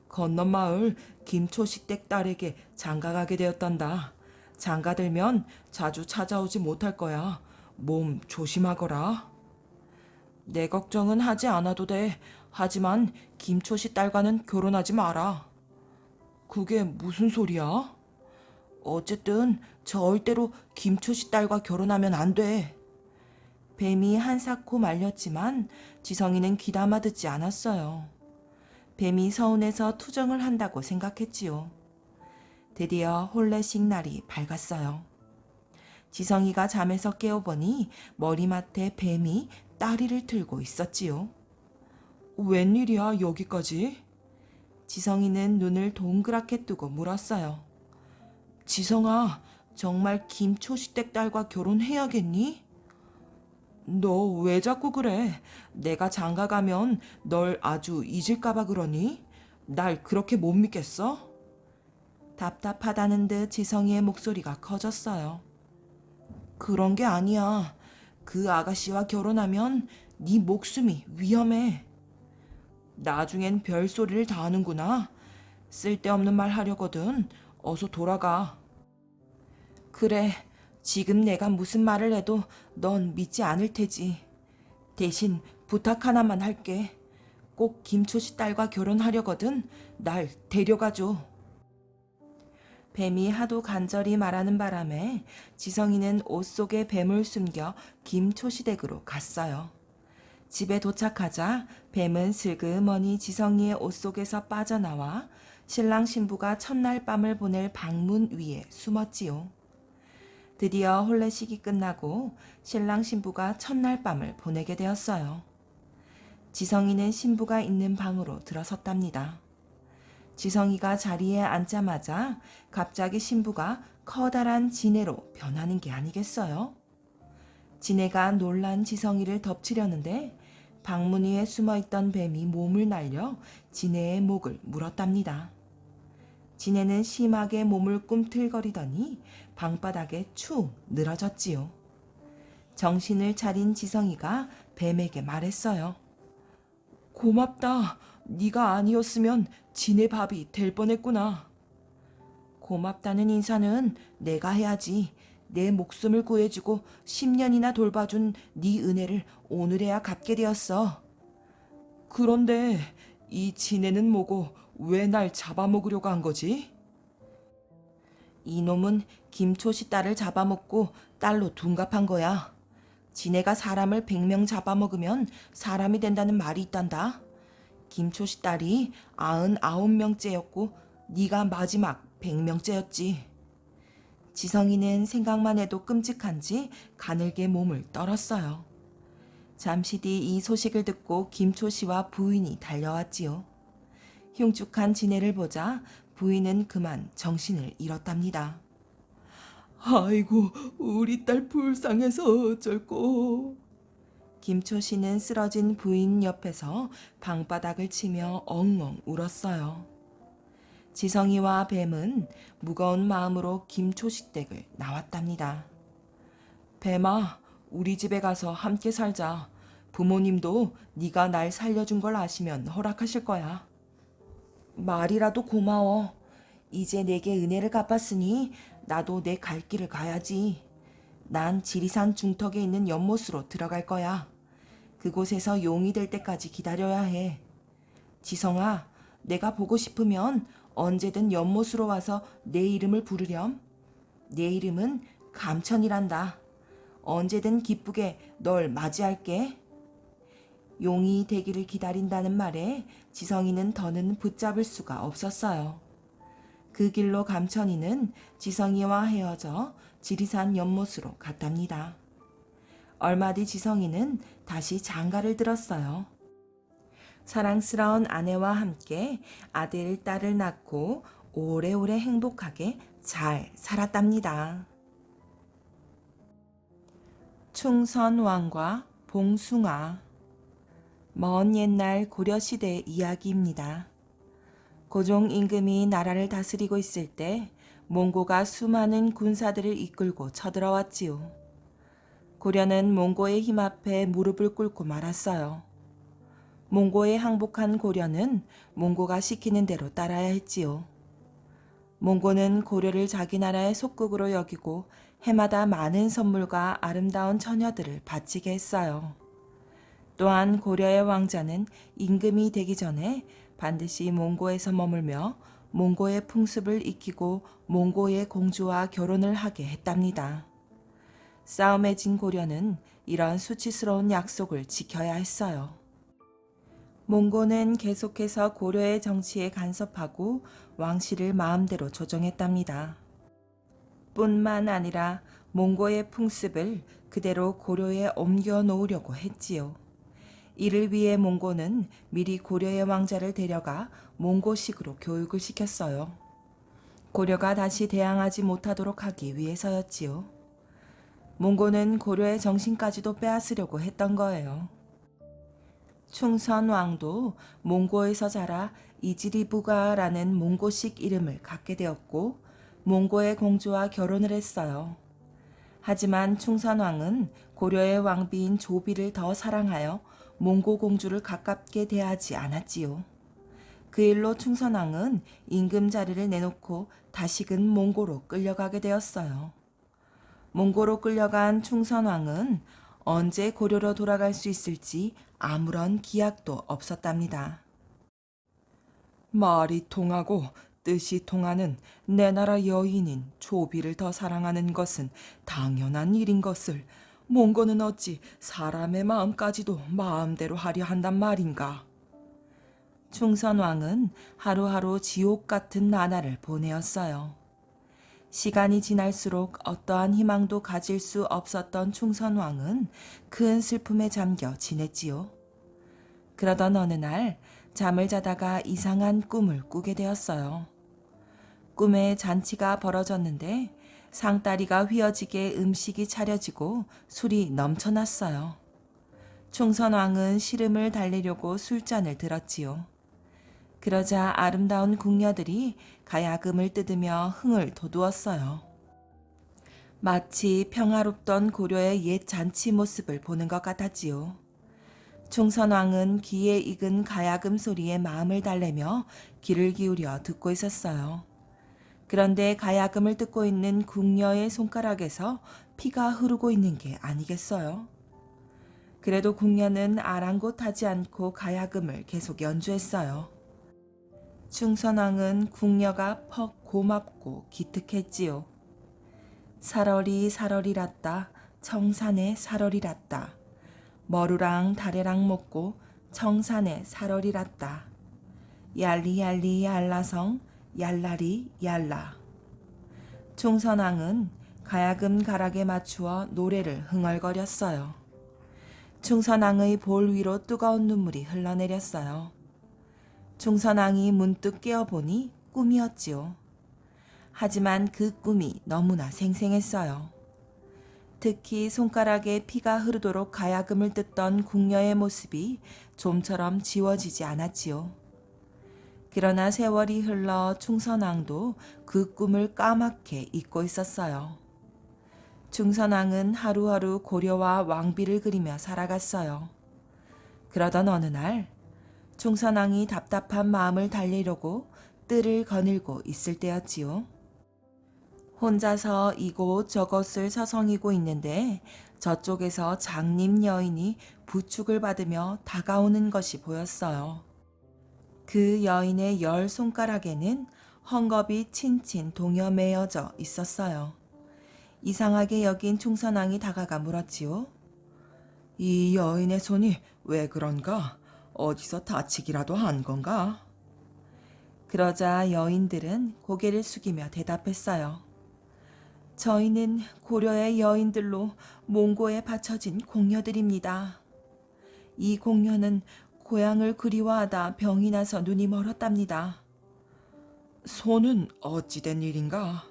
S1: 건넌마을 김초시댁 딸에게 장가가게 되었단다. 장가들면 자주 찾아오지 못할 거야. 몸 조심하거라. 내 걱정은 하지 않아도 돼. 하지만 김초시 딸과는 결혼하지 마라. 그게 무슨 소리야? 어쨌든 절대로 김초시 딸과 결혼하면 안 돼. 뱀이 한사코 말렸지만 지성이는 귀담아 듣지 않았어요. 뱀이 서운해서 투정을 한다고 생각했지요. 드디어 혼례식 날이 밝았어요. 지성이가 잠에서 깨어보니 머리맡에 뱀이 다리를 틀고 있었지요. 웬일이야 여기까지? 지성이는 눈을 동그랗게 뜨고 물었어요. 지성아, 정말 김초시댁 딸과 결혼해야겠니? 너 왜 자꾸 그래? 내가 장가 가면 널 아주 잊을까봐 그러니? 날 그렇게 못 믿겠어? 답답하다는 듯 지성이의 목소리가 커졌어요. 그런 게 아니야. 그 아가씨와 결혼하면 네 목숨이 위험해.
S2: 나중엔 별소리를 다 하는구나. 쓸데없는 말 하려거든. 어서 돌아가.
S1: 그래, 지금 내가 무슨 말을 해도 넌 믿지 않을 테지. 대신 부탁 하나만 할게. 꼭 김초씨 딸과 결혼하려거든. 날 데려가줘. 뱀이 하도 간절히 말하는 바람에 지성이는 옷 속에 뱀을 숨겨 김초씨 댁으로 갔어요. 집에 도착하자 뱀은 슬그머니 지성이의 옷 속에서 빠져나와 신랑 신부가 첫날 밤을 보낼 방문 위에 숨었지요. 드디어 혼례식이 끝나고 신랑 신부가 첫날 밤을 보내게 되었어요. 지성이는 신부가 있는 방으로 들어섰답니다. 지성이가 자리에 앉자마자 갑자기 신부가 커다란 지네로 변하는 게 아니겠어요? 지네가 놀란 지성이를 덮치려는데 방문 위에 숨어있던 뱀이 몸을 날려 지네의 목을 물었답니다. 지네는 심하게 몸을 꿈틀거리더니 방바닥에 축 늘어졌지요. 정신을 차린 지성이가 뱀에게 말했어요. 고맙다. 네가 아니었으면 지네 밥이 될 뻔했구나. 고맙다는 인사는 내가 해야지. 내 목숨을 구해주고 10년이나 돌봐준 네 은혜를 오늘에야 갚게 되었어. 그런데 이 지네는 뭐고 왜 날 잡아먹으려고 한 거지? 이놈은 김초씨 딸을 잡아먹고 딸로 둔갑한 거야. 지네가 사람을 100명 잡아먹으면 사람이 된다는 말이 있단다. 김초씨 딸이 99명째였고 네가 마지막 100명째였지. 지성이는 생각만 해도 끔찍한지 가늘게 몸을 떨었어요. 잠시 뒤 이 소식을 듣고 김초씨와 부인이 달려왔지요. 흉측한 지네를 보자 부인은 그만 정신을 잃었답니다. 아이고, 우리 딸 불쌍해서 어쩔꼬. 김초씨는 쓰러진 부인 옆에서 방바닥을 치며 엉엉 울었어요. 지성이와 뱀은 무거운 마음으로 김초씨 댁을 나왔답니다. 뱀아, 우리 집에 가서 함께 살자. 부모님도 네가 날 살려준 걸 아시면 허락하실 거야. 말이라도 고마워. 이제 내게 은혜를 갚았으니 나도 내 갈 길을 가야지. 난 지리산 중턱에 있는 연못으로 들어갈 거야. 그곳에서 용이 될 때까지 기다려야 해. 지성아, 내가 보고 싶으면 언제든 연못으로 와서 내 이름을 부르렴. 내 이름은 감천이란다. 언제든 기쁘게 널 맞이할게. 용이 되기를 기다린다는 말에 지성이는 더는 붙잡을 수가 없었어요. 그 길로 감천이는 지성이와 헤어져 지리산 연못으로 갔답니다. 얼마 뒤 지성이는 다시 장가를 들었어요. 사랑스러운 아내와 함께 아들, 딸을 낳고 오래오래 행복하게 잘 살았답니다. 충선왕과 봉숭아. 먼 옛날 고려시대 이야기입니다. 고종 임금이 나라를 다스리고 있을 때 몽고가 수많은 군사들을 이끌고 쳐들어왔지요. 고려는 몽고의 힘 앞에 무릎을 꿇고 말았어요. 몽고에 항복한 고려는 몽고가 시키는 대로 따라야 했지요. 몽고는 고려를 자기 나라의 속국으로 여기고 해마다 많은 선물과 아름다운 처녀들을 바치게 했어요. 또한 고려의 왕자는 임금이 되기 전에 반드시 몽고에서 머물며 몽고의 풍습을 익히고 몽고의 공주와 결혼을 하게 했답니다. 싸움에 진 고려는 이런 수치스러운 약속을 지켜야 했어요. 몽고는 계속해서 고려의 정치에 간섭하고 왕실을 마음대로 조정했답니다. 뿐만 아니라 몽고의 풍습을 그대로 고려에 옮겨 놓으려고 했지요. 이를 위해 몽고는 미리 고려의 왕자를 데려가 몽고식으로 교육을 시켰어요. 고려가 다시 대항하지 못하도록 하기 위해서였지요. 몽고는 고려의 정신까지도 빼앗으려고 했던 거예요. 충선왕도 몽고에서 자라 이지리부가라는 몽고식 이름을 갖게 되었고 몽고의 공주와 결혼을 했어요. 하지만 충선왕은 고려의 왕비인 조비를 더 사랑하여 몽고 공주를 가깝게 대하지 않았지요. 그 일로 충선왕은 임금 자리를 내놓고 다시금 몽고로 끌려가게 되었어요. 몽고로 끌려간 충선왕은 언제 고려로 돌아갈 수 있을지 아무런 기약도 없었답니다. 말이 통하고 뜻이 통하는 내 나라 여인인 조비를 더 사랑하는 것은 당연한 일인 것을 몽고는 어찌 사람의 마음까지도 마음대로 하려 한단 말인가. 충선왕은 하루하루 지옥 같은 나날을 보내었어요. 시간이 지날수록 어떠한 희망도 가질 수 없었던 충선왕은 큰 슬픔에 잠겨 지냈지요. 그러던 어느 날 잠을 자다가 이상한 꿈을 꾸게 되었어요. 꿈에 잔치가 벌어졌는데 상다리가 휘어지게 음식이 차려지고 술이 넘쳐났어요. 충선왕은 시름을 달래려고 술잔을 들었지요. 그러자 아름다운 궁녀들이 가야금을 뜯으며 흥을 돋우었어요. 마치 평화롭던 고려의 옛 잔치 모습을 보는 것 같았지요. 충선왕은 귀에 익은 가야금 소리에 마음을 달래며 귀를 기울여 듣고 있었어요. 그런데 가야금을 뜯고 있는 궁녀의 손가락에서 피가 흐르고 있는 게 아니겠어요? 그래도 궁녀는 아랑곳하지 않고 가야금을 계속 연주했어요. 충선왕은 궁녀가 퍽 고맙고 기특했지요. 살얼이 살얼이랐다 청산에 살얼이랐다 머루랑 다래랑 먹고 청산에 살얼이랐다 얄리얄리 얄라성 얄라리 얄라. 충선왕은 가야금 가락에 맞추어 노래를 흥얼거렸어요. 충선왕의 볼 위로 뜨거운 눈물이 흘러내렸어요. 충선왕이 문득 깨어보니 꿈이었지요. 하지만 그 꿈이 너무나 생생했어요. 특히 손가락에 피가 흐르도록 가야금을 뜯던 궁녀의 모습이 좀처럼 지워지지 않았지요. 그러나 세월이 흘러 충선왕도 그 꿈을 까맣게 잊고 있었어요. 충선왕은 하루하루 고려와 왕비를 그리며 살아갔어요. 그러던 어느 날 충선왕이 답답한 마음을 달래려고 뜰을 거닐고 있을 때였지요. 혼자서 이곳 저곳을 서성이고 있는데 저쪽에서 장님 여인이 부축을 받으며 다가오는 것이 보였어요. 그 여인의 열 손가락에는 헝겊이 친친 동여 매어져 있었어요. 이상하게 여긴 충선왕이 다가가 물었지요. 이 여인의 손이 왜 그런가? 어디서 다치기라도 한 건가? 그러자 여인들은 고개를 숙이며 대답했어요. 저희는 고려의 여인들로 몽고에 바쳐진 공녀들입니다. 이 공녀는 고향을 그리워하다 병이 나서 눈이 멀었답니다. 손은 어찌된 일인가?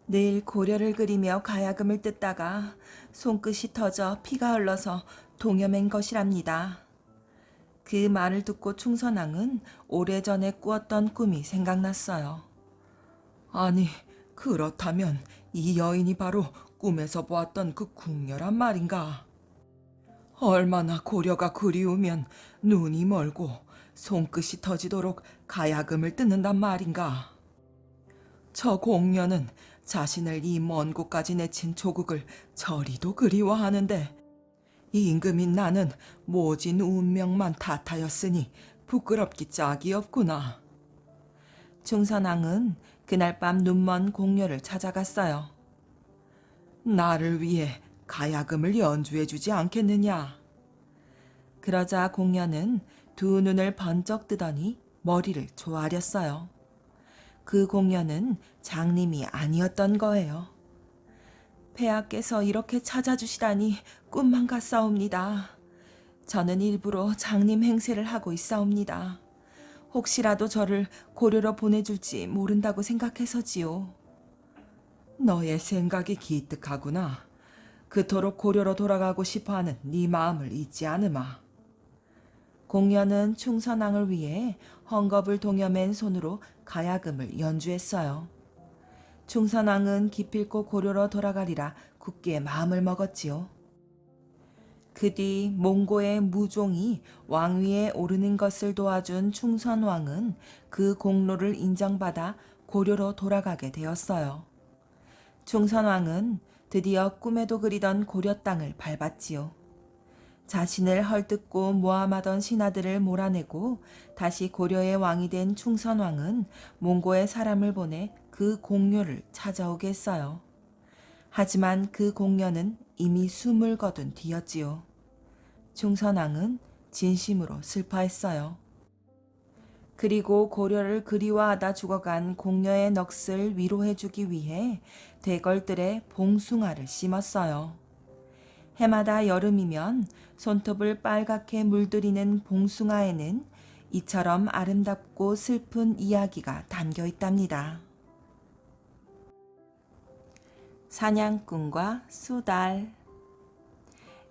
S1: 내일 고려를 그리며 가야금을 뜯다가 손끝이 터져 피가 흘러서 동여맨 것이랍니다. 그 말을 듣고 충선왕은 오래전에 꾸었던 꿈이 생각났어요. 아니, 그렇다면 이 여인이 바로 꿈에서 보았던 그 궁녀란 말인가? 얼마나 고려가 그리우면 눈이 멀고 손끝이 터지도록 가야금을 뜯는단 말인가? 저 공녀는 자신을 이 먼 곳까지 내친 조국을 저리도 그리워하는데 임금인 나는 모진 운명만 탓하였으니 부끄럽기 짝이 없구나. 충선왕은 그날 밤 눈먼 공녀를 찾아갔어요. 나를 위해 가야금을 연주해주지 않겠느냐? 그러자 공녀는 두 눈을 번쩍 뜨더니 머리를 조아렸어요. 그 공녀는 장님이 아니었던 거예요. 폐하께서 이렇게 찾아주시다니 꿈만 같사옵니다. 저는 일부러 장님 행세를 하고 있사옵니다. 혹시라도 저를 고려로 보내줄지 모른다고 생각해서지요. 너의 생각이 기특하구나. 그토록 고려로 돌아가고 싶어하는 네 마음을 잊지 않으마. 공녀는 충선왕을 위해 헝겊을 동여맨 손으로 가야금을 연주했어요. 충선왕은 기필코 고려로 돌아가리라 굳게 마음을 먹었지요. 그 뒤 몽고의 무종이 왕위에 오르는 것을 도와준 충선왕은 그 공로를 인정받아 고려로 돌아가게 되었어요. 충선왕은 드디어 꿈에도 그리던 고려 땅을 밟았지요. 자신을 헐뜯고 모함하던 신하들을 몰아내고 다시 고려의 왕이 된 충선왕은 몽고의 사람을 보내 그 공료를 찾아오게 했어요. 하지만 그 공료는 이미 숨을 거둔 뒤였지요. 충선왕은 진심으로 슬퍼했어요. 그리고 고려를 그리워하다 죽어간 공녀의 넋을 위로해주기 위해 대궐들의 봉숭아를 심었어요. 해마다 여름이면 손톱을 빨갛게 물들이는 봉숭아에는 이처럼 아름답고 슬픈 이야기가 담겨 있답니다. 사냥꾼과 수달.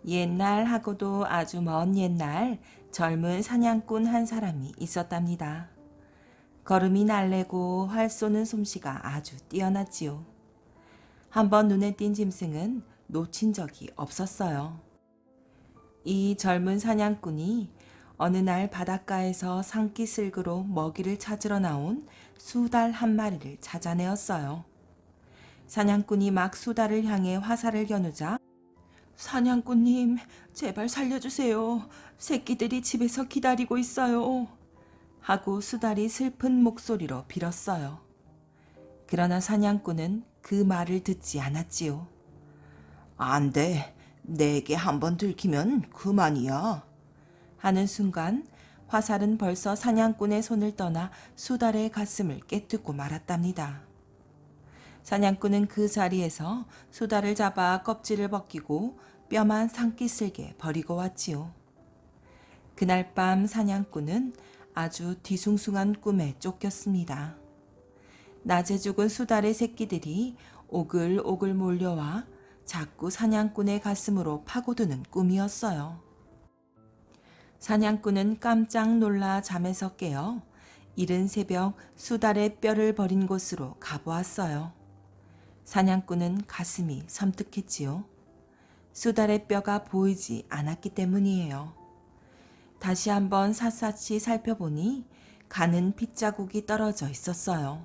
S1: 옛날하고도 아주 먼 옛날 젊은 사냥꾼 한 사람이 있었답니다. 걸음이 날래고 활 쏘는 솜씨가 아주 뛰어났지요. 한번 눈에 띈 짐승은 놓친 적이 없었어요. 이 젊은 사냥꾼이 어느 날 바닷가에서 산기슭으로 먹이를 찾으러 나온 수달 한 마리를 찾아내었어요. 사냥꾼이 막 수달을 향해 화살을 겨누자 사냥꾼님, 제발 살려주세요. 새끼들이 집에서 기다리고 있어요. 하고 수달이 슬픈 목소리로 빌었어요. 그러나 사냥꾼은 그 말을 듣지 않았지요.
S2: 안 돼. 내게 한번 들키면 그만이야.
S1: 하는 순간 화살은 벌써 사냥꾼의 손을 떠나 수달의 가슴을 깨뜨고 말았답니다. 사냥꾼은 그 자리에서 수달을 잡아 껍질을 벗기고 뼈만 산기슭에 버리고 왔지요. 그날 밤 사냥꾼은 아주 뒤숭숭한 꿈에 쫓겼습니다. 낮에 죽은 수달의 새끼들이 오글오글 몰려와 자꾸 사냥꾼의 가슴으로 파고드는 꿈이었어요. 사냥꾼은 깜짝 놀라 잠에서 깨어 이른 새벽 수달의 뼈를 버린 곳으로 가보았어요. 사냥꾼은 가슴이 섬뜩했지요. 수달의 뼈가 보이지 않았기 때문이에요. 다시 한번 샅샅이 살펴보니 가는 핏자국이 떨어져 있었어요.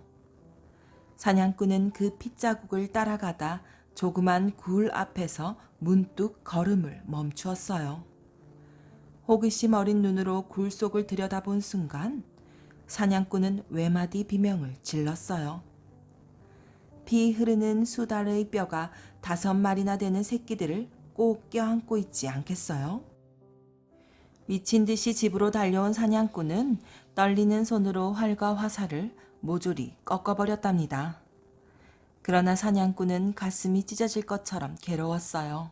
S1: 사냥꾼은 그 핏자국을 따라가다 조그만 굴 앞에서 문득 걸음을 멈추었어요. 호기심 어린 눈으로 굴 속을 들여다본 순간 사냥꾼은 외마디 비명을 질렀어요. 피 흐르는 수달의 뼈가 5마리나 되는 새끼들을 꼭 껴안고 있지 않겠어요? 미친 듯이 집으로 달려온 사냥꾼은 떨리는 손으로 활과 화살을 모조리 꺾어버렸답니다. 그러나 사냥꾼은 가슴이 찢어질 것처럼 괴로웠어요.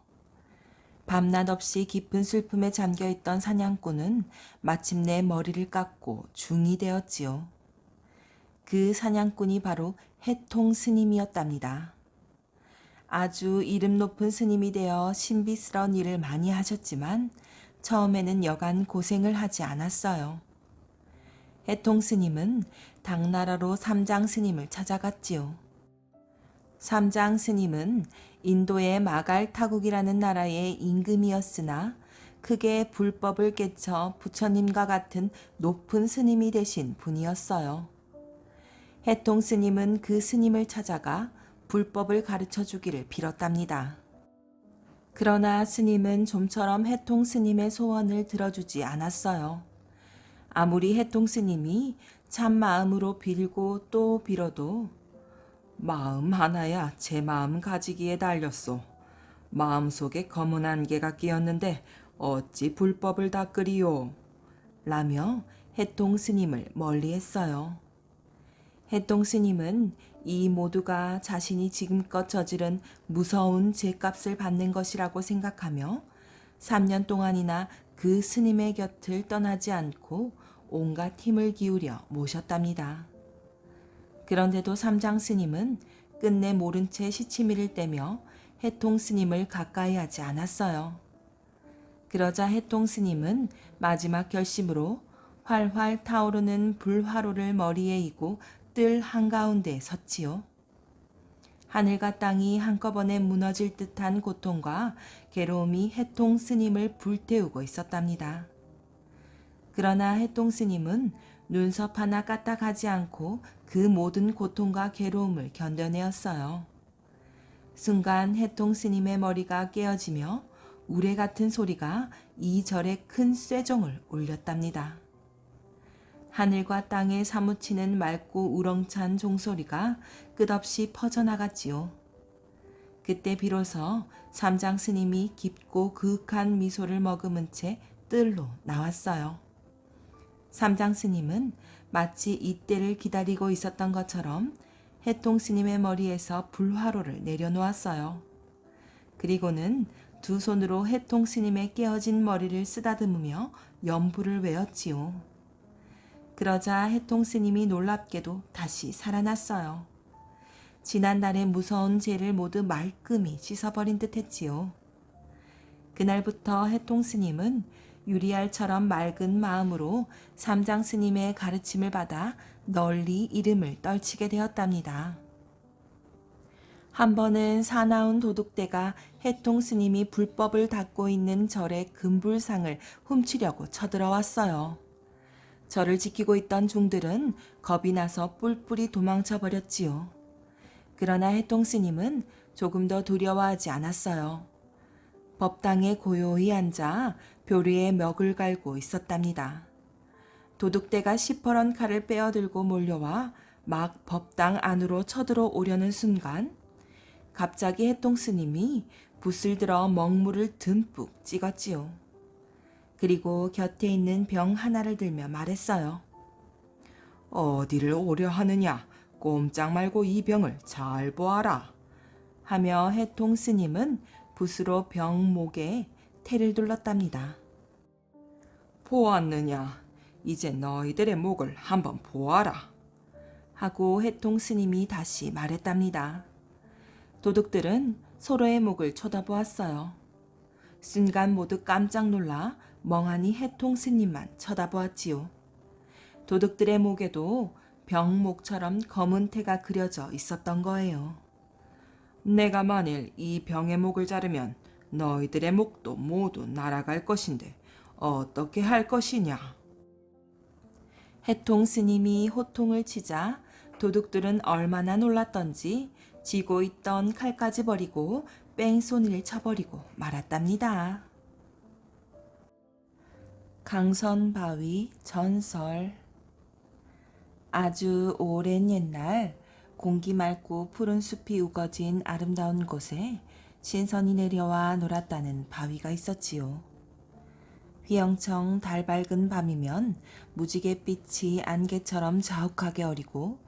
S1: 밤낮 없이 깊은 슬픔에 잠겨있던 사냥꾼은 마침내 머리를 깎고 중이 되었지요. 그 사냥꾼이 바로 해통 스님이었답니다. 아주 이름 높은 스님이 되어 신비스러운 일을 많이 하셨지만 처음에는 여간 고생을 하지 않았어요. 해통 스님은 당나라로 삼장 스님을 찾아갔지요. 삼장 스님은 인도의 마갈 타국이라는 나라의 임금이었으나 크게 불법을 깨쳐 부처님과 같은 높은 스님이 되신 분이었어요. 해통 스님은 그 스님을 찾아가 불법을 가르쳐 주기를 빌었답니다. 그러나 스님은 좀처럼 해통 스님의 소원을 들어주지 않았어요. 아무리 해통 스님이 참 마음으로 빌고 또 빌어도 마음 하나야 제 마음 가지기에 달렸소. 마음속에 검은 안개가 끼었는데 어찌 불법을 닦으리요. 라며 해통 스님을 멀리했어요. 해통 스님은 이 모두가 자신이 지금껏 저지른 무서운 죄값을 받는 것이라고 생각하며 3년 동안이나 그 스님의 곁을 떠나지 않고 온갖 힘을 기울여 모셨답니다. 그런데도 삼장 스님은 끝내 모른 채 시치미를 떼며 해통 스님을 가까이 하지 않았어요. 그러자 해통 스님은 마지막 결심으로 활활 타오르는 불화로를 머리에 이고 뜰 한가운데에 섰지요. 하늘과 땅이 한꺼번에 무너질 듯한 고통과 괴로움이 해통 스님을 불태우고 있었답니다. 그러나 해통 스님은 눈썹 하나 까딱하지 않고 그 모든 고통과 괴로움을 견뎌내었어요. 순간 해통 스님의 머리가 깨어지며 우레 같은 소리가 이 절에 큰 쇠종을 울렸답니다. 하늘과 땅에 사무치는 맑고 우렁찬 종소리가 끝없이 퍼져나갔지요. 그때 비로소 삼장 스님이 깊고 그윽한 미소를 머금은 채 뜰로 나왔어요. 삼장 스님은 마치 이때를 기다리고 있었던 것처럼 해통 스님의 머리에서 불화로를 내려놓았어요. 그리고는 두 손으로 해통 스님의 깨어진 머리를 쓰다듬으며 연부를 외웠지요. 그러자 해통 스님이 놀랍게도 다시 살아났어요. 지난날의 무서운 죄를 모두 말끔히 씻어버린 듯 했지요. 그날부터 해통 스님은 유리알처럼 맑은 마음으로 삼장 스님의 가르침을 받아 널리 이름을 떨치게 되었답니다. 한 번은 사나운 도둑대가 해통 스님이 불법을 닦고 있는 절의 금불상을 훔치려고 쳐들어왔어요. 저를 지키고 있던 중들은 겁이 나서 뿔뿔이 도망쳐 버렸지요. 그러나 해통 스님은 조금 더 두려워하지 않았어요. 법당에 고요히 앉아 벼르에 멱을 갈고 있었답니다. 도둑대가 시퍼런 칼을 빼어들고 몰려와 막 법당 안으로 쳐들어오려는 순간 갑자기 해통 스님이 붓을 들어 먹물을 듬뿍 찍었지요. 그리고 곁에 있는 병 하나를 들며 말했어요.
S2: 어디를 오려 하느냐? 꼼짝 말고 이 병을 잘 보아라.
S1: 하며 해통 스님은 붓으로 병 목에 테를 둘렀답니다.
S2: 보았느냐? 이제 너희들의 목을 한번 보아라.
S1: 하고 해통 스님이 다시 말했답니다. 도둑들은 서로의 목을 쳐다보았어요. 순간 모두 깜짝 놀라 멍하니 해통 스님만 쳐다보았지요. 도둑들의 목에도 병목처럼 검은 태가 그려져 있었던 거예요.
S2: 내가 만일 이 병의 목을 자르면 너희들의 목도 모두 날아갈 것인데 어떻게 할 것이냐?
S1: 해통 스님이 호통을 치자 도둑들은 얼마나 놀랐던지 쥐고 있던 칼까지 버리고 뺑소니를 쳐버리고 말았답니다. 강선바위 전설. 아주 오랜 옛날 공기 맑고 푸른 숲이 우거진 아름다운 곳에 신선이 내려와 놀았다는 바위가 있었지요. 휘영청 달 밝은 밤이면 무지갯빛이 안개처럼 자욱하게 어리고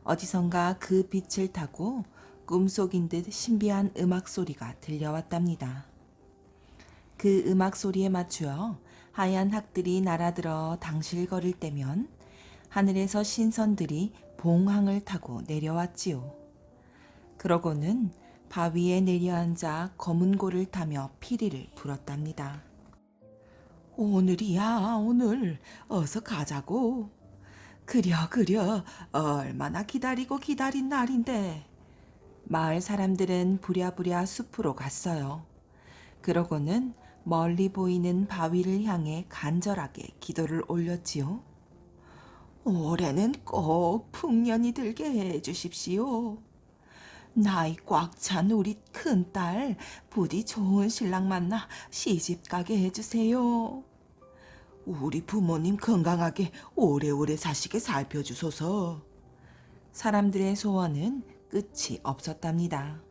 S1: 어디선가 그 빛을 타고 꿈속인 듯 신비한 음악 소리가 들려왔답니다. 그 음악 소리에 맞추어 하얀 학들이 날아들어 당실거릴 때면 하늘에서 신선들이 봉황을 타고 내려왔지요. 그러고는 바위에 내려앉아 검은 고를 타며 피리를 불었답니다.
S2: 오늘이야 오늘 어서 가자고. 그려 얼마나 기다리고 기다린 날인데.
S1: 마을 사람들은 부랴부랴 숲으로 갔어요. 그러고는 멀리 보이는 바위를 향해 간절하게 기도를 올렸지요.
S2: 올해는 꼭 풍년이 들게 해주십시오. 나이 꽉 찬 우리 큰딸 부디 좋은 신랑 만나 시집가게 해주세요. 우리 부모님 건강하게 오래오래 사시게 살펴주소서.
S1: 사람들의 소원은 끝이 없었답니다.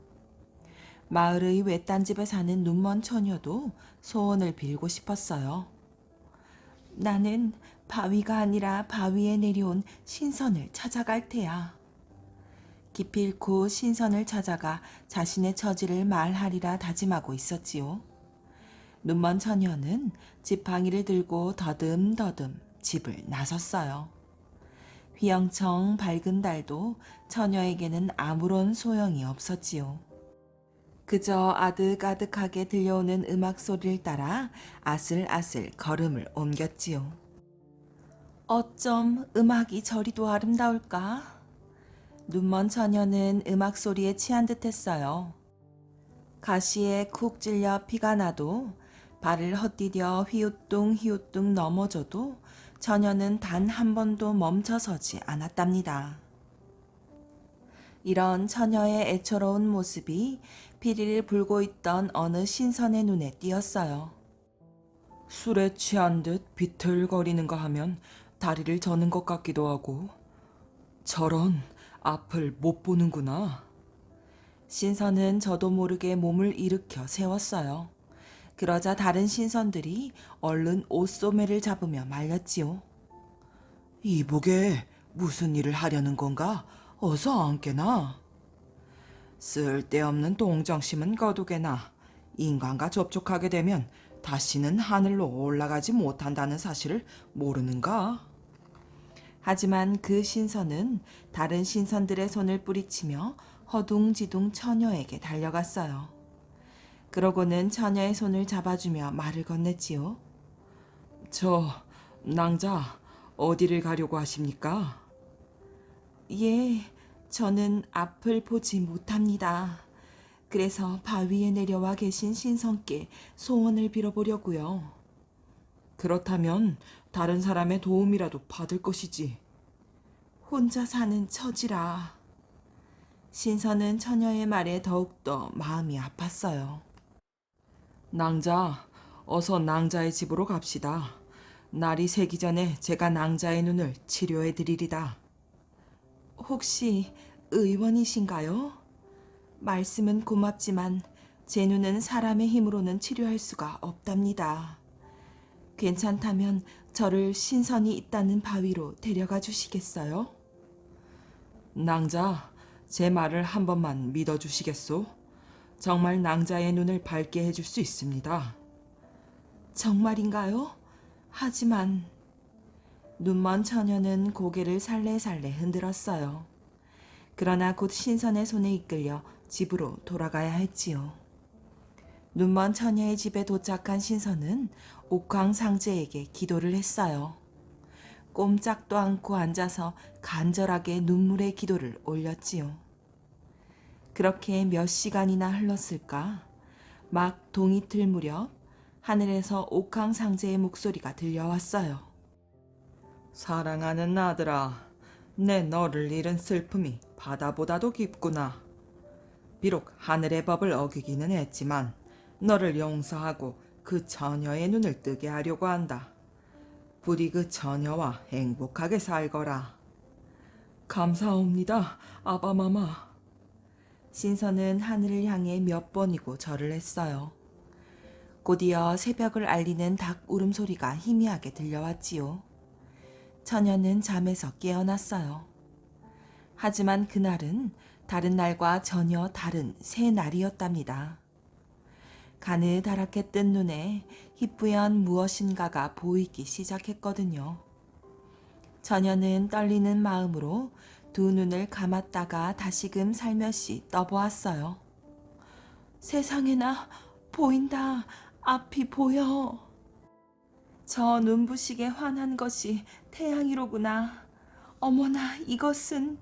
S1: 마을의 외딴 집에 사는 눈먼 처녀도 소원을 빌고 싶었어요. 나는 바위가 아니라 바위에 내려온 신선을 찾아갈 테야. 기필코 신선을 찾아가 자신의 처지를 말하리라 다짐하고 있었지요. 눈먼 처녀는 지팡이를 들고 더듬더듬 집을 나섰어요. 휘영청 밝은 달도 처녀에게는 아무런 소용이 없었지요. 그저 아득아득하게 들려오는 음악 소리를 따라 아슬아슬 걸음을 옮겼지요. 어쩜 음악이 저리도 아름다울까? 눈먼 처녀는 음악 소리에 취한 듯했어요. 가시에 쿡 찔려 피가 나도 발을 헛디뎌 휘우뚱 넘어져도 처녀는 단 한 번도 멈춰서지 않았답니다. 이런 처녀의 애처로운 모습이 피리를 불고 있던 어느 신선의 눈에 띄었어요. 술에 취한 듯 비틀거리는가 하면 다리를 저는 것 같기도 하고 저런 앞을 못 보는구나. 신선은 저도 모르게 몸을 일으켜 세웠어요. 그러자 다른 신선들이 얼른 옷소매를 잡으며 말렸지요. 이복에 무슨 일을 하려는 건가? 어서 앉게나. 쓸데없는 동정심은 거두게나. 인간과 접촉하게 되면 다시는 하늘로 올라가지 못한다는 사실을 모르는가? 하지만 그 신선은 다른 신선들의 손을 뿌리치며 허둥지둥 처녀에게 달려갔어요. 그러고는 처녀의 손을 잡아주며 말을 건넸지요. 저 낭자 어디를 가려고 하십니까? 예, 저는 앞을 보지 못합니다. 그래서 바위에 내려와 계신 신선께 소원을 빌어보려고요. 그렇다면 다른 사람의 도움이라도 받을 것이지. 혼자 사는 처지라. 신선은 처녀의 말에 더욱더 마음이 아팠어요. 낭자, 어서 낭자의 집으로 갑시다. 날이 새기 전에 제가 낭자의 눈을 치료해 드리리다. 혹시 의원이신가요? 말씀은 고맙지만 제 눈은 사람의 힘으로는 치료할 수가 없답니다. 괜찮다면 저를 신선이 있다는 바위로 데려가 주시겠어요? 낭자, 제 말을 한 번만 믿어주시겠소? 정말 낭자의 눈을 밝게 해줄 수 있습니다. 정말인가요? 하지만 눈먼 처녀는 고개를 살래살래 흔들었어요. 그러나 곧 신선의 손에 이끌려 집으로 돌아가야 했지요. 눈먼 처녀의 집에 도착한 신선은 옥황상제에게 기도를 했어요. 꼼짝도 않고 앉아서 간절하게 눈물의 기도를 올렸지요. 그렇게 몇 시간이나 흘렀을까? 막 동이틀 무렵 하늘에서 옥황상제의 목소리가 들려왔어요. 사랑하는 아들아, 내 너를 잃은 슬픔이 바다보다도 깊구나. 비록 하늘의 법을 어기기는 했지만 너를 용서하고 그 처녀의 눈을 뜨게 하려고 한다. 부디 그 처녀와 행복하게 살거라. 감사옵니다, 아바마마. 신선은 하늘을 향해 몇 번이고 절을 했어요. 곧이어 새벽을 알리는 닭 울음소리가 희미하게 들려왔지요. 처녀는 잠에서 깨어났어요. 하지만 그날은 다른 날과 전혀 다른 새 날이었답니다. 가느다랗게 뜬 눈에 희뿌연 무엇인가가 보이기 시작했거든요. 처녀는 떨리는 마음으로 두 눈을 감았다가 다시금 살며시 떠보았어요. 세상에나 보인다. 앞이 보여. 저 눈부시게 환한 것이 태양이로구나. 어머나 이것은.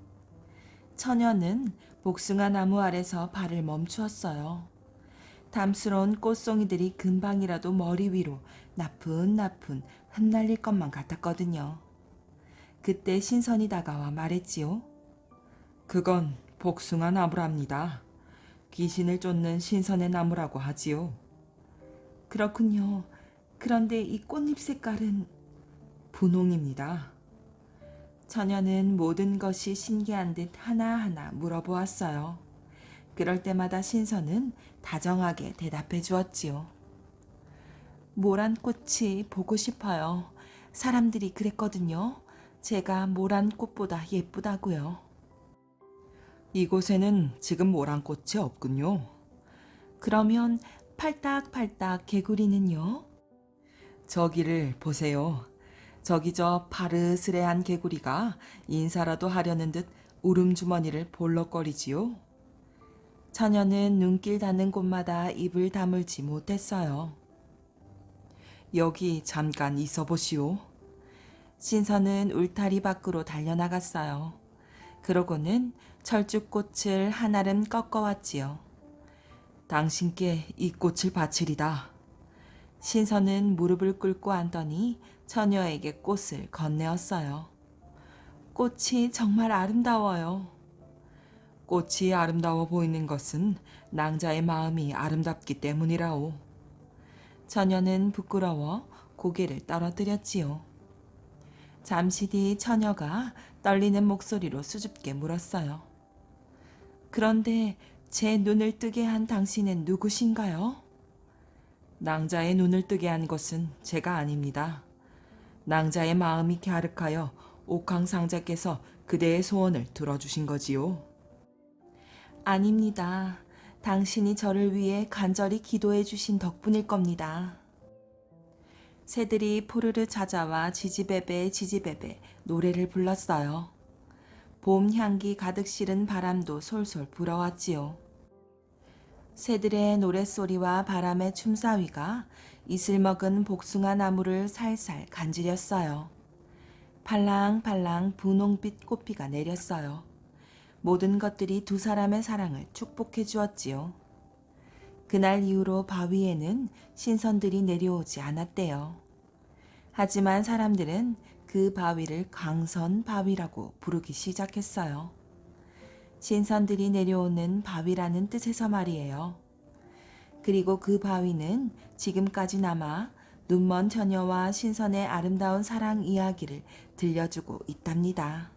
S1: 처녀는 복숭아 나무 아래서 발을 멈추었어요. 담스러운 꽃송이들이 금방이라도 머리 위로 나푼나푼 흩날릴 것만 같았거든요. 그때 신선이 다가와 말했지요. 그건 복숭아 나무랍니다. 귀신을 쫓는 신선의 나무라고 하지요. 그렇군요. 그런데 이 꽃잎 색깔은 분홍입니다. 처녀는 모든 것이 신기한 듯 하나하나 물어보았어요. 그럴 때마다 신선은 다정하게 대답해 주었지요. 모란 꽃이 보고 싶어요. 사람들이 그랬거든요. 제가 모란 꽃보다 예쁘다고요. 이곳에는 지금 모란 꽃이 없군요. 그러면 팔딱팔딱 개구리는요? 저기를 보세요. 저기 저 파르스레한 개구리가 인사라도 하려는 듯 울음주머니를 볼럭거리지요. 처녀는 눈길 닿는 곳마다 입을 다물지 못했어요. 여기 잠깐 있어 보시오. 신선은 울타리 밖으로 달려나갔어요. 그러고는 철쭉꽃을 한알음 꺾어왔지요. 당신께 이 꽃을 바치리다. 신선은 무릎을 꿇고 앉더니 처녀에게 꽃을 건네었어요. 꽃이 정말 아름다워요. 꽃이 아름다워 보이는 것은 낭자의 마음이 아름답기 때문이라오. 처녀는 부끄러워 고개를 떨어뜨렸지요. 잠시 뒤 처녀가 떨리는 목소리로 수줍게 물었어요. 그런데 제 눈을 뜨게 한 당신은 누구신가요? 낭자의 눈을 뜨게 한 것은 제가 아닙니다. 낭자의 마음이 갸륵하여 옥황상자께서 그대의 소원을 들어주신 거지요. 아닙니다. 당신이 저를 위해 간절히 기도해 주신 덕분일 겁니다. 새들이 포르르 찾아와 지지배배 지지배배 노래를 불렀어요. 봄 향기 가득 실은 바람도 솔솔 불어왔지요. 새들의 노랫소리와 바람의 춤사위가 이슬 먹은 복숭아 나무를 살살 간지렸어요. 팔랑팔랑 분홍빛 꽃비가 내렸어요. 모든 것들이 두 사람의 사랑을 축복해 주었지요. 그날 이후로 바위에는 신선들이 내려오지 않았대요. 하지만 사람들은 그 바위를 강선 바위라고 부르기 시작했어요. 신선들이 내려오는 바위라는 뜻에서 말이에요. 그리고 그 바위는 지금까지 남아 눈먼 처녀와 신선의 아름다운 사랑 이야기를 들려주고 있답니다.